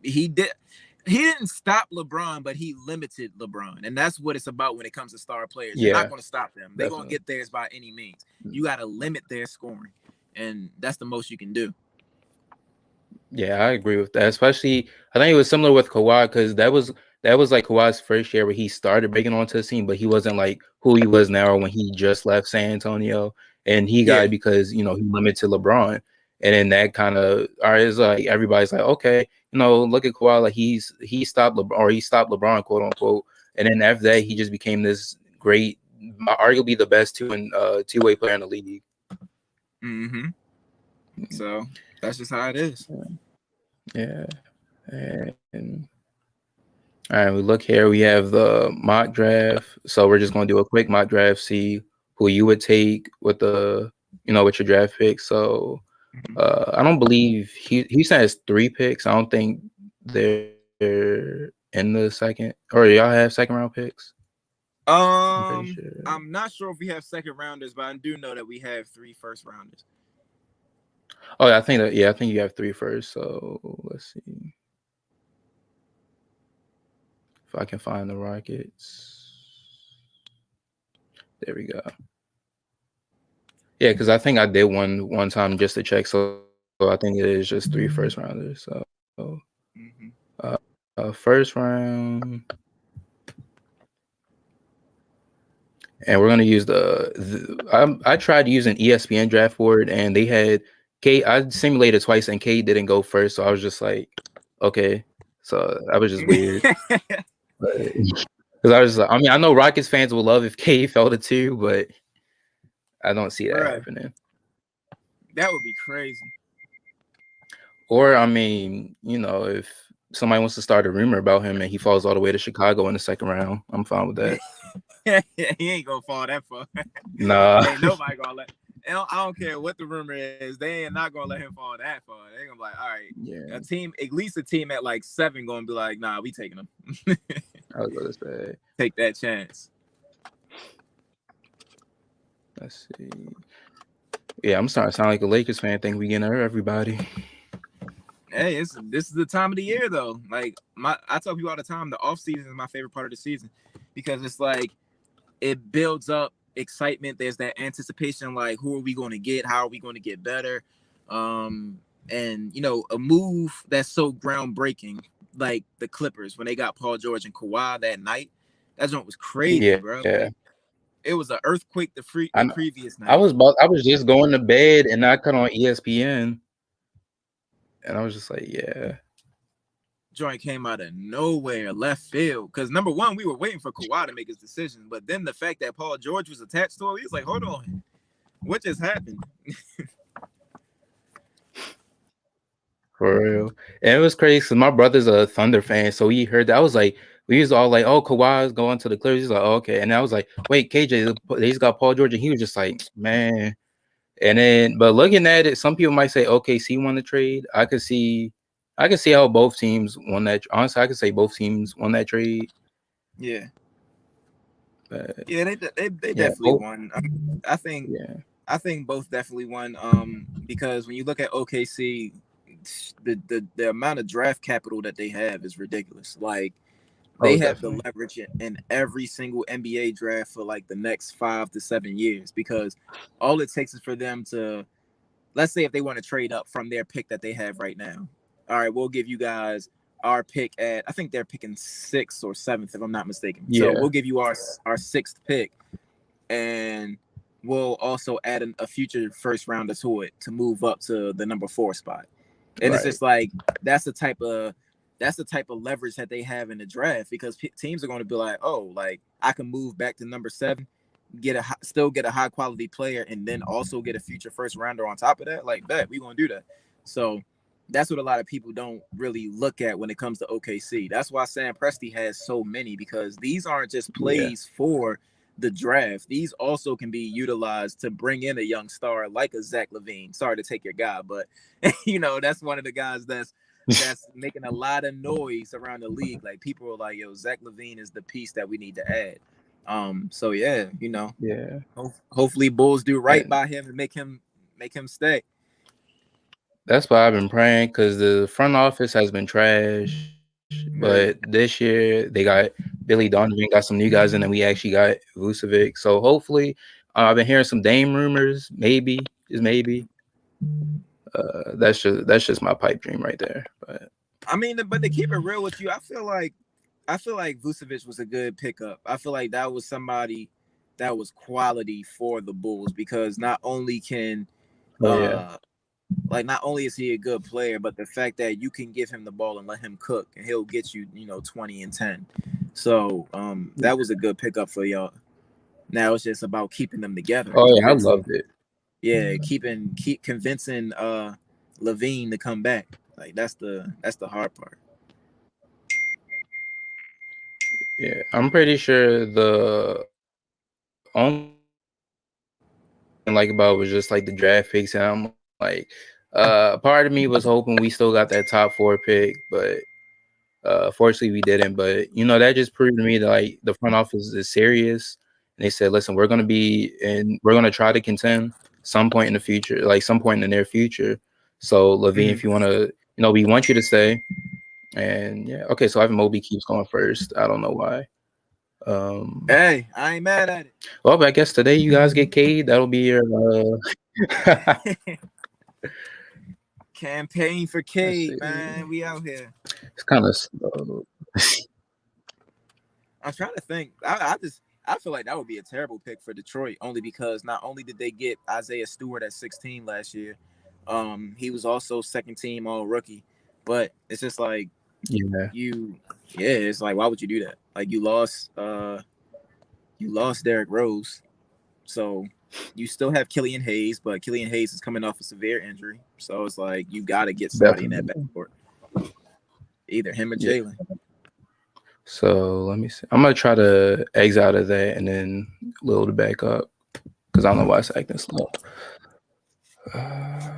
didn't stop LeBron, but he limited LeBron. And that's what it's about when it comes to star players. You're not Yeah. going to stop them. They're going to get theirs by any means. You got to limit their scoring. And that's the most you can do. Yeah, I agree with that. Especially, I think it was similar with Kawhi because that was like Kawhi's first year where he started breaking onto the scene, but he wasn't like who he was now when he just left San Antonio, and he got Yeah. it because he limited LeBron, and then that kind of is like everybody's like, okay, look at Kawhi, like he stopped LeBron, or he stopped LeBron, quote unquote, and then after that he just became this great, arguably the best two-way player in the league. Mm-hmm. So that's just how it is. Yeah. And all right, we look here. We have the mock draft. So we're just going to do a quick mock draft, see who you would take with with your draft pick. So I don't believe Houston has 3 picks. I don't think they're in the second, or y'all have second round picks. I'm pretty sure. I'm not sure if we have second rounders, but I do know that we have 3 first rounders. Oh, I think I think you have 3 first. So let's see if I can find the Rockets. There we go. Yeah, because I think I did one time just to check. So I think it is just 3 first rounders. So first round, and we're gonna use I tried using ESPN draft board, and they had Kate. I simulated twice, and Kate didn't go first. So I was just like, okay. So that was just weird. Because I was like, I mean, I know Rockets fans will love if Kate fell to 2, but I don't see that happening. That would be crazy. Or, I mean, if somebody wants to start a rumor about him and he falls all the way to Chicago in the second round, I'm fine with that. He ain't gonna fall that far. Nah. Ain't nobody gonna let. I don't care what the rumor is. They ain't not gonna let him fall that far. They're gonna be like, all right, Yeah. a team, at least a team at like 7, gonna be like, nah, we taking him. I was gonna say, take that chance. Let's see. Yeah, I'm starting to sound like a Lakers fan. Think we getting everybody. Hey, this is the time of the year though. Like I tell people all the time, the off season is my favorite part of the season because it's like it builds up excitement. There's that anticipation, like who are we going to get? How are we going to get better? And a move that's so groundbreaking, like the Clippers when they got Paul George and Kawhi that night. That joint was crazy, bro. Like, it was an earthquake the previous night. I was just going to bed and I cut on ESPN, and I was just like, yeah. Joint came out of nowhere, left field. Because number one, we were waiting for Kawhi to make his decision, but then the fact that Paul George was attached to him, he was like, "Hold on, what just happened?" For real, and it was crazy because my brother's a Thunder fan, so he heard that. I was like, we was all like, "Oh, Kawhi's going to the Clippers." He's like, oh, "Okay," and I was like, "Wait, KJ, they just got Paul George," and he was just like, "Man." And then, but looking at it, some people might say OKC won the trade. I could see how both teams won that. Honestly, I could say both teams won that trade. Yeah, but, yeah, they definitely won. I think both definitely won. Because when you look at OKC, the amount of draft capital that they have is ridiculous. Like they have the leverage in every single NBA draft for like the next 5 to 7 years because all it takes is for them to let's say if they want to trade up from their pick that they have right now. All right, we'll give you guys our pick at, I think they're picking sixth or seventh if I'm not mistaken. So Yeah, we'll give you our sixth pick, and we'll also add a future first rounder to it to move up to the number 4 spot. And it's right. just like that's the type of leverage that they have in the draft, because teams are going to be like, oh, like I can move back to number 7, still get a high quality player, and then also get a future first rounder on top of that. Like that, we going to do that. So that's what a lot of people don't really look at when it comes to OKC. That's why Sam Presti has so many, because these aren't just Yeah, plays for the draft. These also can be utilized to bring in a young star like a Zach LaVine. Sorry to take your guy, but that's one of the guys that's making a lot of noise around the league. Like people are like, yo, Zach LaVine is the piece that we need to add. So yeah, yeah. hopefully Bulls do right And by him and make him stay. that's why I've been praying because the front office has been trash. But Yeah. this year they got Billy Donovan, got some new guys, and then we actually got Vucevic. So hopefully, I've been hearing some Dame rumors. Maybe, just maybe. That's just my pipe dream right there. But I mean, but to keep it real with you, I feel like Vucevic was a good pickup. I feel like that was somebody that was quality for the Bulls, because oh yeah, uh not only is he a good player, but the fact that you can give him the ball and let him cook, and he'll get you, 20 and 10. So that was a good pickup for y'all. Now it's just about keeping them together, oh yeah, I convincing, loved it. yeah, keep convincing Levine to come back. Like that's the hard part. Yeah, I'm pretty sure the only thing I didn't like about it was just like the draft picks, and I'm like, part of me was hoping we still got that top 4 pick, but fortunately we didn't. But that just proved to me that like the front office is serious, and they said, listen, we're gonna try to contend some point in the future, like some point in the near future. So Levine, if you Mhm. wanna, we want you to stay. And yeah, okay, so Ivan Mobley keeps going first. I don't know why. Hey, I ain't mad at Well, but I guess today you guys get Cade. That'll be your it. Campaign for let's Cade, see. man. We out here. It's kind of slow. I'm trying to think. I feel like that would be a terrible pick for Detroit, only because not only did they get Isaiah Stewart at 16 last year, he was also second team all rookie. But it's just like Yeah, it's like, why would you do that? Like you lost Derrick Rose, so you still have Killian Hayes, but Killian Hayes is coming off a severe injury, so it's like you got to get somebody in that definitely. backcourt, either him or Yeah. Jalen. So let me see. I'm gonna try to exit out of that and then load it back up because I don't know why it's acting slow. Uh,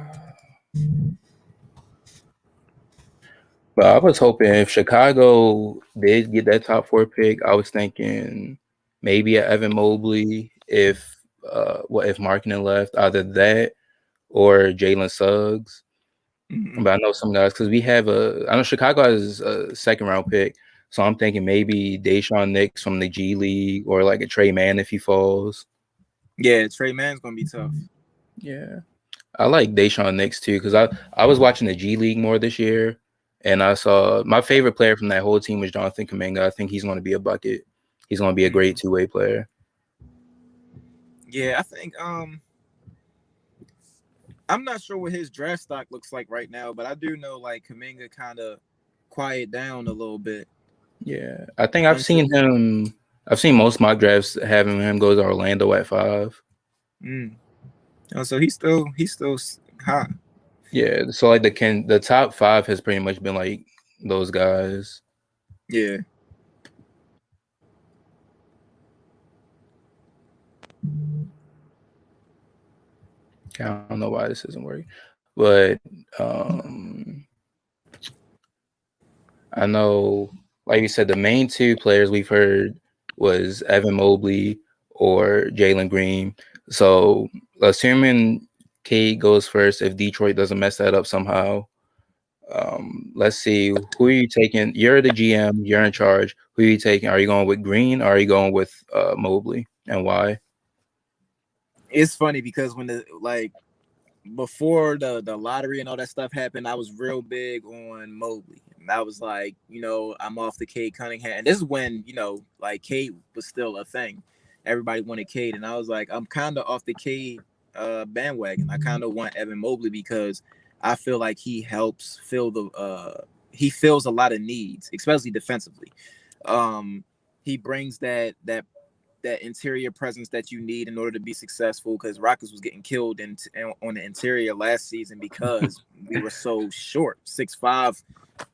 but I was hoping if Chicago did get that top 4 pick, I was thinking maybe a Evan Mobley if what if Markkinen left, either that or Jalen Suggs. Mm-hmm. But I know some guys because I know Chicago has a second round pick, so I'm thinking maybe Deshaun Nix from the G League or like a Trey Mann if he falls. Yeah, Trey Man's gonna be tough. Yeah, I like Deshaun Nix too because I was watching the G League more this year, and I saw my favorite player from that whole team was Jonathan Kuminga. I think he's going to be a bucket. He's going to be a great Mm-hmm. two-way player. Yeah, I think I'm not sure what his draft stock looks like right now, but I do know like Kaminga kind of quiet down a little bit Yeah, I think I've until. seen him. I've seen most mock drafts having him go to Orlando at 5. Mm. Oh, so he's still high. Yeah, so like the top 5 has pretty much been like those guys. Yeah. I don't know why this isn't working, but I know, like you said, the main 2 players we've heard was Evan Mobley or Jalen Green. So assuming Cade goes first, if Detroit doesn't mess that up somehow, let's see, who are you taking? You're the GM. You're in charge. Who are you taking? Are you going with Green or are you going with Mobley, and why? It's funny because before the lottery and all that stuff happened, I was real big on Mobley. And I was like, I'm off the Cade Cunningham. And this is when, like Cade was still a thing. Everybody wanted Cade. And I was like, I'm kind of off the Cade bandwagon. I kind of want Evan Mobley because I feel like he fills a lot of needs, especially defensively. He brings that interior presence that you need in order to be successful, because Rockets was getting killed on the interior last season because we were so short, 6'5"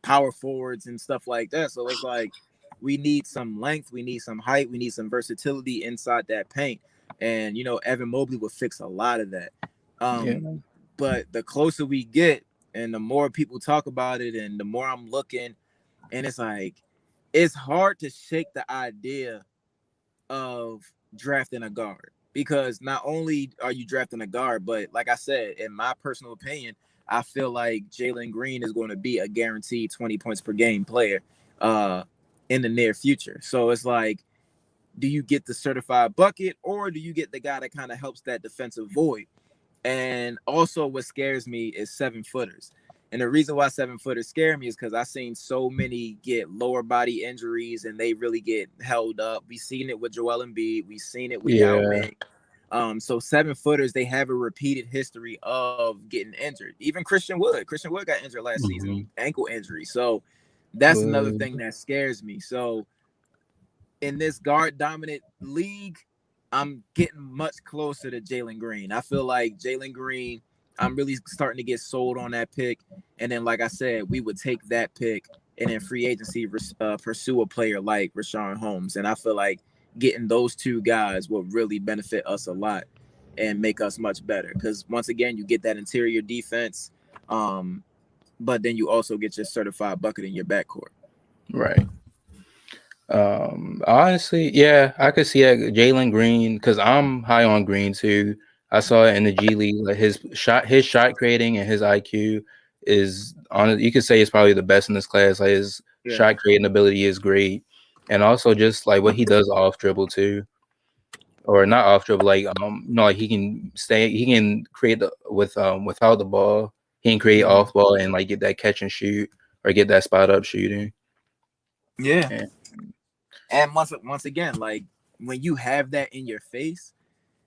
power forwards and stuff like that. So it's like we need some length, we need some height, we need some versatility inside that paint. And Evan Mobley would fix a lot of that. Yeah. But the closer we get and the more people talk about it and the more I'm looking, and it's like it's hard to shake the idea of drafting a guard, because not only are you drafting a guard, but like I said, in my personal opinion, I feel like Jalen Green is going to be a guaranteed 20 points per game player in the near future. So it's like, do you get the certified bucket, or do you get the guy that kind of helps that defensive void? And also what scares me is 7-footers. And the reason why 7-footers scare me is because I've seen so many get lower body injuries and they really get held up. We've seen it with Joel Embiid. We've seen it with Yao Yeah. Ming. So 7-footers, they have a repeated history of getting injured. Even Christian Wood. Christian Wood got injured last season, Mm-hmm. ankle injury. So that's another thing that scares me. So in this guard dominant league, I'm getting much closer to Jalen Green. I feel like Jalen Green, I'm really starting to get sold on that pick. And then, like I said, we would take that pick and in free agency pursue a player like Rashawn Holmes. And I feel like getting those two guys will really benefit us a lot and make us much better. Because once again, you get that interior defense, but then you also get your certified bucket in your backcourt. Right. Honestly, yeah, I could see that Jalen Green, because I'm high on Green too. I saw it in the G League. Like his shot creating and his IQ is on. You could say it's probably the best in this class. Like his Yeah. shot creating ability is great, and also just like what he does off dribble too, or not off dribble. Like like he can create without the ball. He can create Mm-hmm. off ball and like get that catch and shoot or get that spot up shooting. Yeah. And And once again, like when you have that in your face,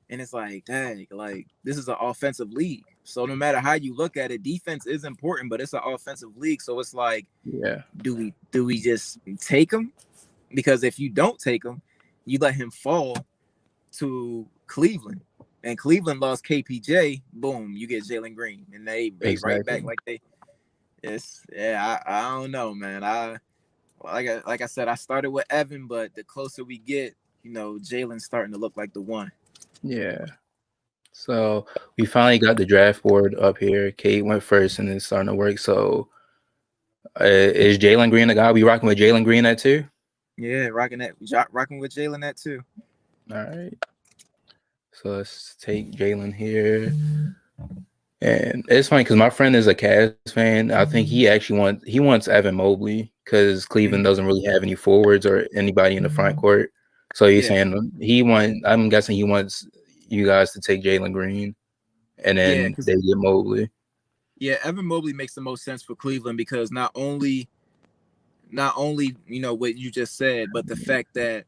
and it's like, dang, like this is an offensive league. So no matter how you look at it, defense is important, but it's an offensive league. So it's like, yeah, do we just take him? Because if you don't take him, you let him fall to Cleveland, and Cleveland lost KPJ. Boom, you get Jalen Green, and they right back exactly. like they. It's yeah, I don't know, man. Like I said, I started with Evan, but the closer we get, Jalen's starting to look like the one. Yeah. So we finally got the draft board up here. Kate went first, and it's starting to work. So is Jalen Green the guy? We rocking with Jalen Green at two? Yeah, rocking with Jalen that too. All right. So let's take Jalen here. And it's funny because my friend is a Cavs fan. I think he wants Evan Mobley because Cleveland Mhm. doesn't really have any forwards or anybody in the front court. So he's Yeah, saying I'm guessing he wants you guys to take Jalen Green, and yeah, then because they get Mobley. Evan Mobley makes the most sense for Cleveland because not only what you just said, but the fact that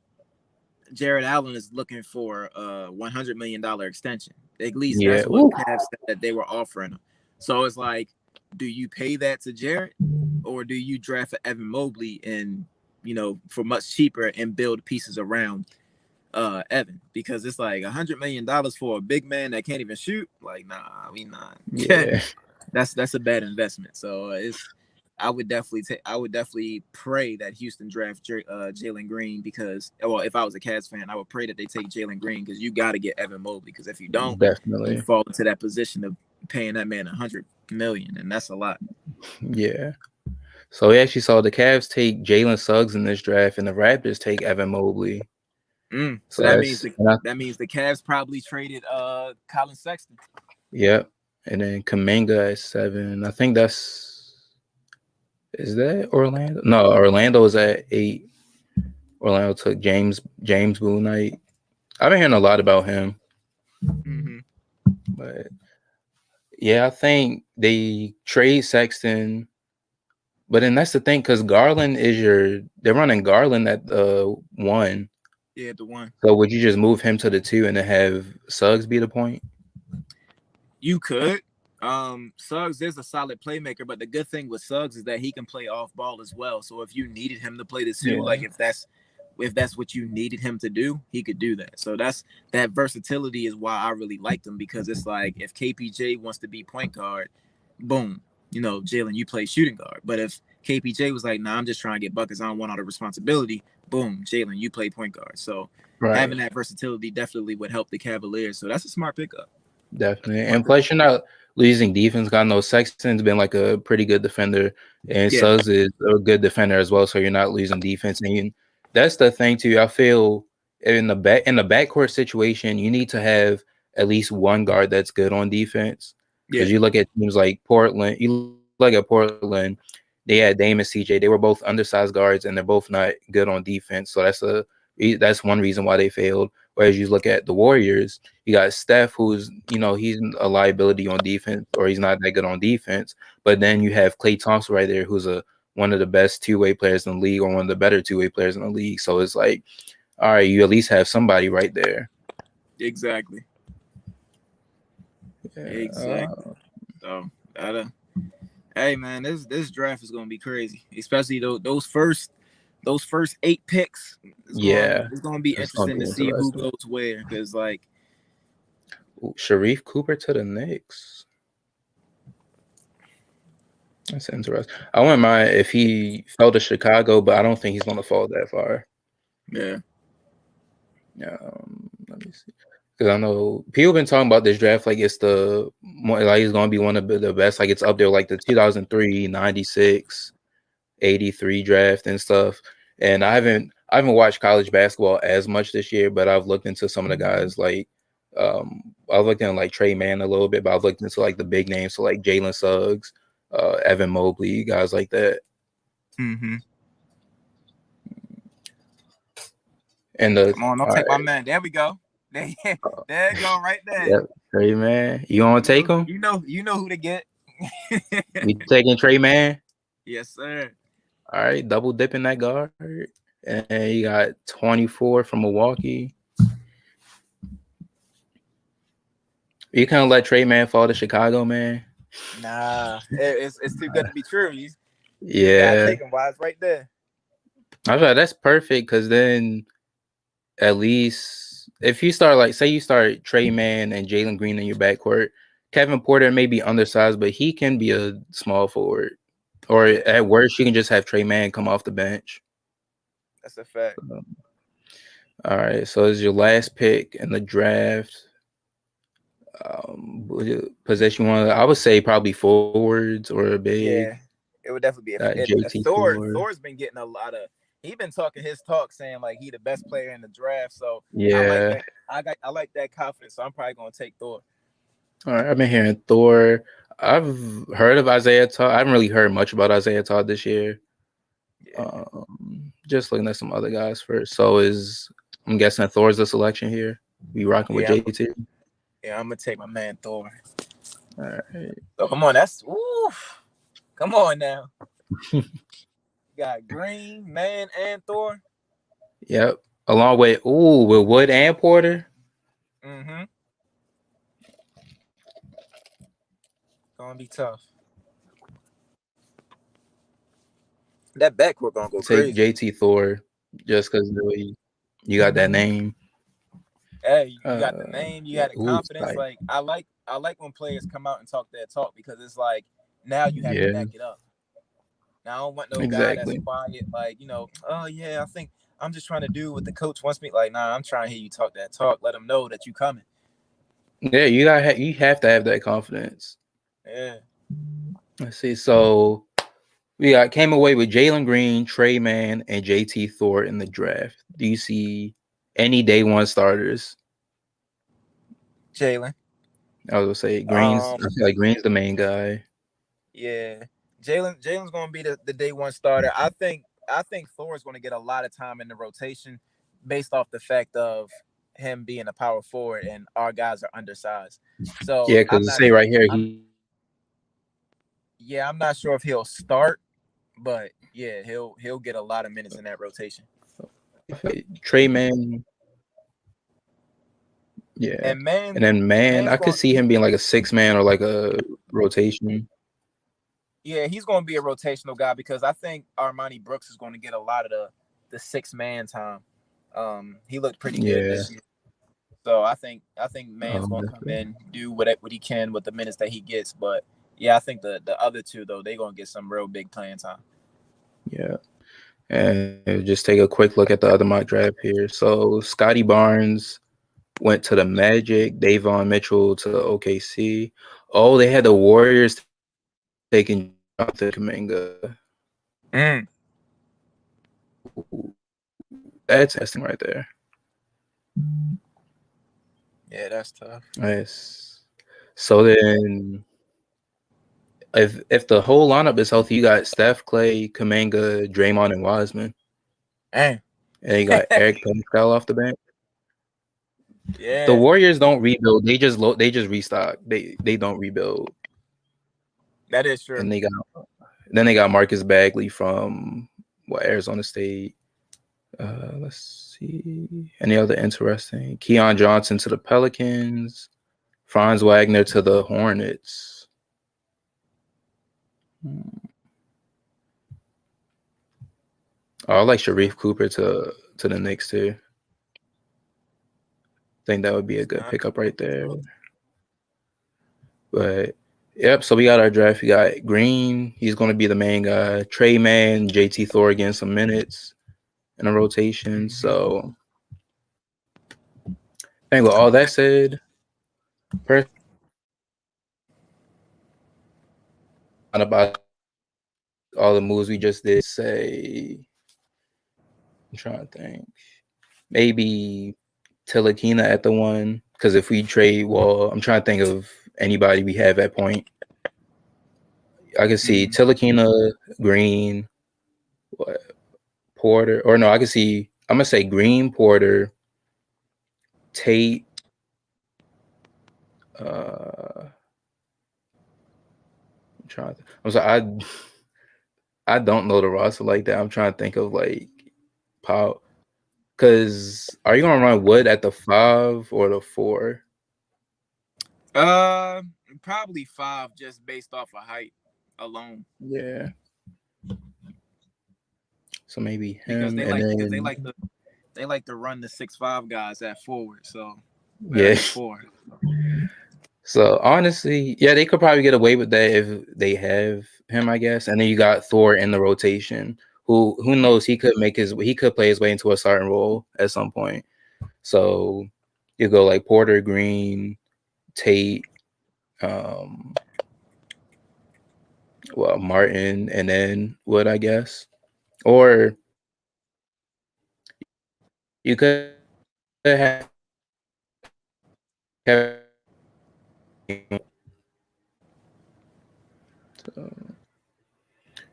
Jared Allen is looking for a $100 million extension. At least Yeah. that's what Woo. Cavs said that they were offering him. So it's like, do you pay that to Jared, or do you draft for Evan Mobley and for much cheaper and build pieces around Evan? Because it's like $100 million for a big man that can't even shoot. Like, nah, we not. Yeah. That's a bad investment. So I would definitely pray that Houston draft Jalen Green, because, well, if I was a Cavs fan, I would pray that they take Jalen Green, because you got to get Evan Mobley, because if you don't, you Definitely. fall into that position of paying that man $100 million, and that's a lot. Yeah. So we actually saw the Cavs take Jalen Suggs in this draft, and the Raptors take Evan Mobley. So So that's that means the Cavs probably traded Colin Sexton. yep. And then Kaminga at 7. I think is that Orlando? No, Orlando is at 8. Orlando took James Blue Knight. I've been hearing a lot about him, Mm-hmm. but Yeah, I think they trade Sexton, but then that's the thing because Garland is they're running Garland at one. Yeah, the one. So would you just move him to the two and then have Suggs be the point? You could. Suggs is a solid playmaker, but the good thing with Suggs is that he can play off ball as well. So if you needed him to play the two, like Yeah, if that's what you needed him to do, he could do that. So that versatility is why I really liked him, because it's like if KPJ wants to be point guard, boom, Jalen, you play shooting guard. But if KPJ was like, nah, I'm just trying to get buckets, I don't want all the responsibility, boom, Jalen, you play point guard. So having right. that versatility definitely would help the Cavaliers. So that's a smart pickup. Definitely. Smart And pickup. plus, you're not losing defense. I know Sexton's been like a pretty good defender, and Yeah. Suggs is a good defender as well. So you're not losing defense. And that's the thing too. I feel in the backcourt situation, you need to have at least one guard that's good on defense. Because Yeah. you look at teams like Portland, you look at Portland, they had Dame and CJ. They were both undersized guards, and they're both not good on defense. So that's one reason why they failed. Whereas you look at the Warriors, you got Steph, who's he's a liability on defense, or he's not that good on defense. But then you have Klay Thompson right there, who's a one of the best two-way players in the league, or one of the better two-way players in the league. So it's like, all right, you at least have somebody right there. Exactly. Yeah. Exactly. So hey man, this draft is gonna be crazy. Especially those first 8 picks. Yeah, It's gonna be it's gonna interesting be to see who interesting. goes where. Because like, Ooh, Sharif Cooper to the Knicks. That's interesting. I wouldn't mind if he fell to Chicago, but I don't think he's gonna fall that far. yeah, Let me see. Because I know people been talking about this draft like it's the more like it's gonna be one of the best. Like it's up there like the 2003, 96, 83 draft and stuff. And I haven't watched college basketball as much this year, but I've looked into some of the guys like I've looked into like Trey Mann a little bit, but I've looked into like the big names, so like Jalen Suggs, Evan Mobley, guys like that. mm-hmm. And the Come on, don't all take my right, man. There we go. There, there you go, right there. yep, Trey Man. You wanna You take know, him? you know, you know who to get. You taking Trey Man? Yes, sir. All right, double dipping that guard. And you got 24 from Milwaukee. You can't let Trey Man fall to Chicago, man. Nah, it's too good to be true. You gotta Yeah. take him while it's right there. I was like, that's perfect because then at least if you start like say you start Trey Man and Jalen Green in your backcourt, Kevin Porter may be undersized, but he can be a small forward. Or Yeah, at worst, you can just have Trey Man come off the bench. that's a fact. All right, so it's your last pick in the draft. Position one, I would say probably forwards or a big. Yeah, it would definitely be a JT Thor. Thor. Thor's been getting a lot of. He been talking his talk, saying like he the best player in the draft. So I like Yeah. that. I like that confidence. So I'm probably gonna take Thor. All right. I've been hearing Thor. I've heard of Isaiah Todd. I haven't really heard much about Isaiah Todd this year. Yeah, Just looking at some other guys first. So I'm guessing Thor's the selection here. We rocking with yeah, JT. I'm gonna take my man Thor. All right. So come on, that's come on now. You got Green, Man, and Thor. Yep. Along with with Wood and Porter. Mm-hmm. Gonna be tough. That backcourt gonna go Take crazy. JT Thor just because you got that name. Hey, you got the name, you got the Ooh, confidence. like, Like I like when players come out and talk that talk, because it's like now you have to yeah, back it up. Now I don't want no guy that's exactly. quiet, like, oh yeah, I think I'm just trying to do what the coach wants me. Like, nah, I'm trying to hear you talk that talk. Let them know that you coming. Yeah, you have to have that confidence. Yeah. Let's see. So we got came away with Jalen Green, Trey Mann, and JT Thor in the draft. Do you see any day one starters? Jalen. I was gonna say Green's. I Um, feel like Green's the main guy. yeah. Jalen's gonna be the day one starter. I think Thor's gonna get a lot of time in the rotation based off the fact of him being a power forward and our guys are undersized. So Yeah, I'm because not say right here I'm he Yeah, I'm not sure if he'll start, but yeah, he'll get a lot of minutes in that rotation. Trey Man, yeah. And And then man, man's I could going. see him being like a 6 man or like a rotation. Yeah, he's going to be a rotational guy because I think Armani Brooks is going to get a lot of the 6 man time. He looked pretty good Yeah. this year, so I think man's going to come Definitely. in, do what he can with the minutes that he gets. But yeah, I think the other two though, they're going to get some real big playing time. Yeah. And just take a quick look at the other mock draft here. So Scotty Barnes went to the Magic, Davon Mitchell to OKC. Oh, they had the Warriors taking Jonathan Kuminga. Mm. That's interesting right there. Yeah, that's tough. Nice. So then if the whole lineup is healthy, you got Steph, Clay, Kuminga, Draymond, and Wiseman. Damn. And you got Eric Pascal off the bench. The Yeah, Warriors don't rebuild. They just restock. They don't rebuild. that is true. And they got Marcus Bagley from Arizona State. Let's see. Any other interesting? Keon Johnson to the Pelicans. Franz Wagner to the Hornets. Oh, I like Sharif Cooper to the Knicks too. I think that would be a good Nah. pickup right there. But yep, so we got our draft. We got Green. He's going to be the main guy. Trey Man, JT Thor getting some minutes in a rotation. Mhm. So I think with all that said, personally, about all the moves we just did, say I'm trying to think. Maybe Tilakina at the one. Because if we trade Wall, I'm trying to think of anybody we have at point. I can see Mhm. Tilakina, Green, what, Porter, or no, I can see. I'm gonna say Green, Porter, Tate. I'm trying. I'm sorry. I don't know the roster like that. I'm trying to think of like Paul. Because are you gonna run Wood at the 5 or the 4? Uh, Probably 5, just based off of height alone, Yeah. So maybe because him, and then they like to run the 6'5" guys at forward, so yeah. the 4. So honestly, yeah, they could probably get away with that if they have him, I guess. And then you got Thor in the rotation, who knows, he could play his way into a starting role at some point. So you go like Porter, Green, Tate, um, well, Martin, and then Wood, I guess. Or you could have Kevin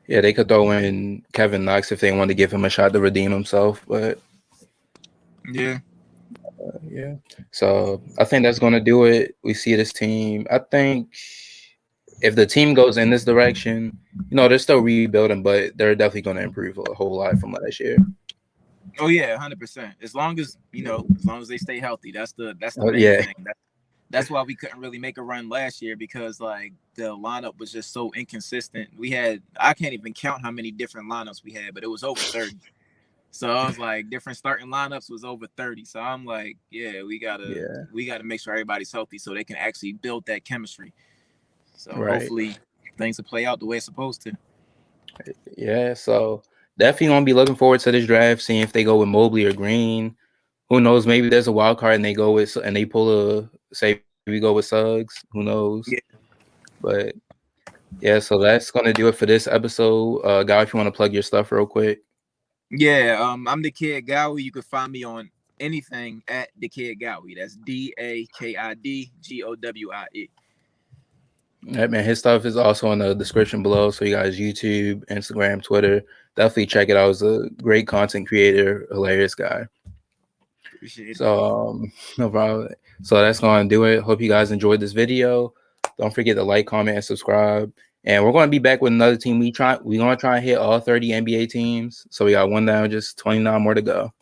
yeah, they could throw in Kevin Knox if they wanted to give him a shot to redeem himself. But Yeah, yeah, so I think that's going to do it. We see this team. I think if the team goes in this direction, they're still rebuilding, but they're definitely going to improve a whole lot from last year. oh yeah, 100%. As long as as long as they stay healthy, that's the main Yeah, thing. That's why we couldn't really make a run last year, because like the lineup was just so inconsistent. I can't even count how many different lineups we had, but it was over 30. So I was like, different starting lineups was over 30. So I'm like, yeah, yeah, we gotta make sure everybody's healthy so they can actually build that chemistry. So right. hopefully things will play out the way it's supposed to. Yeah, so definitely going to be looking forward to this draft, seeing if they go with Mobley or Green. Who knows? Maybe there's a wild card and they pull say we go with Suggs. Who knows? Yeah. But yeah, so that's gonna do it for this episode. Guy, if you want to plug your stuff real quick. Yeah, I'm the Kid Gowie. You can find me on anything at the Kid Gowie. That's DAKIDGOWIE. Yeah, man, his stuff is also in the description below. So you guys, YouTube, Instagram, Twitter, definitely check it out. He's a great content creator, hilarious guy. Appreciate it. So no problem. So that's gonna do it. Hope you guys enjoyed this video. Don't forget to like, comment, and subscribe. And we're going to be back with another team. We're going to try and hit all 30 NBA teams. So we got one down, just 29 more to go.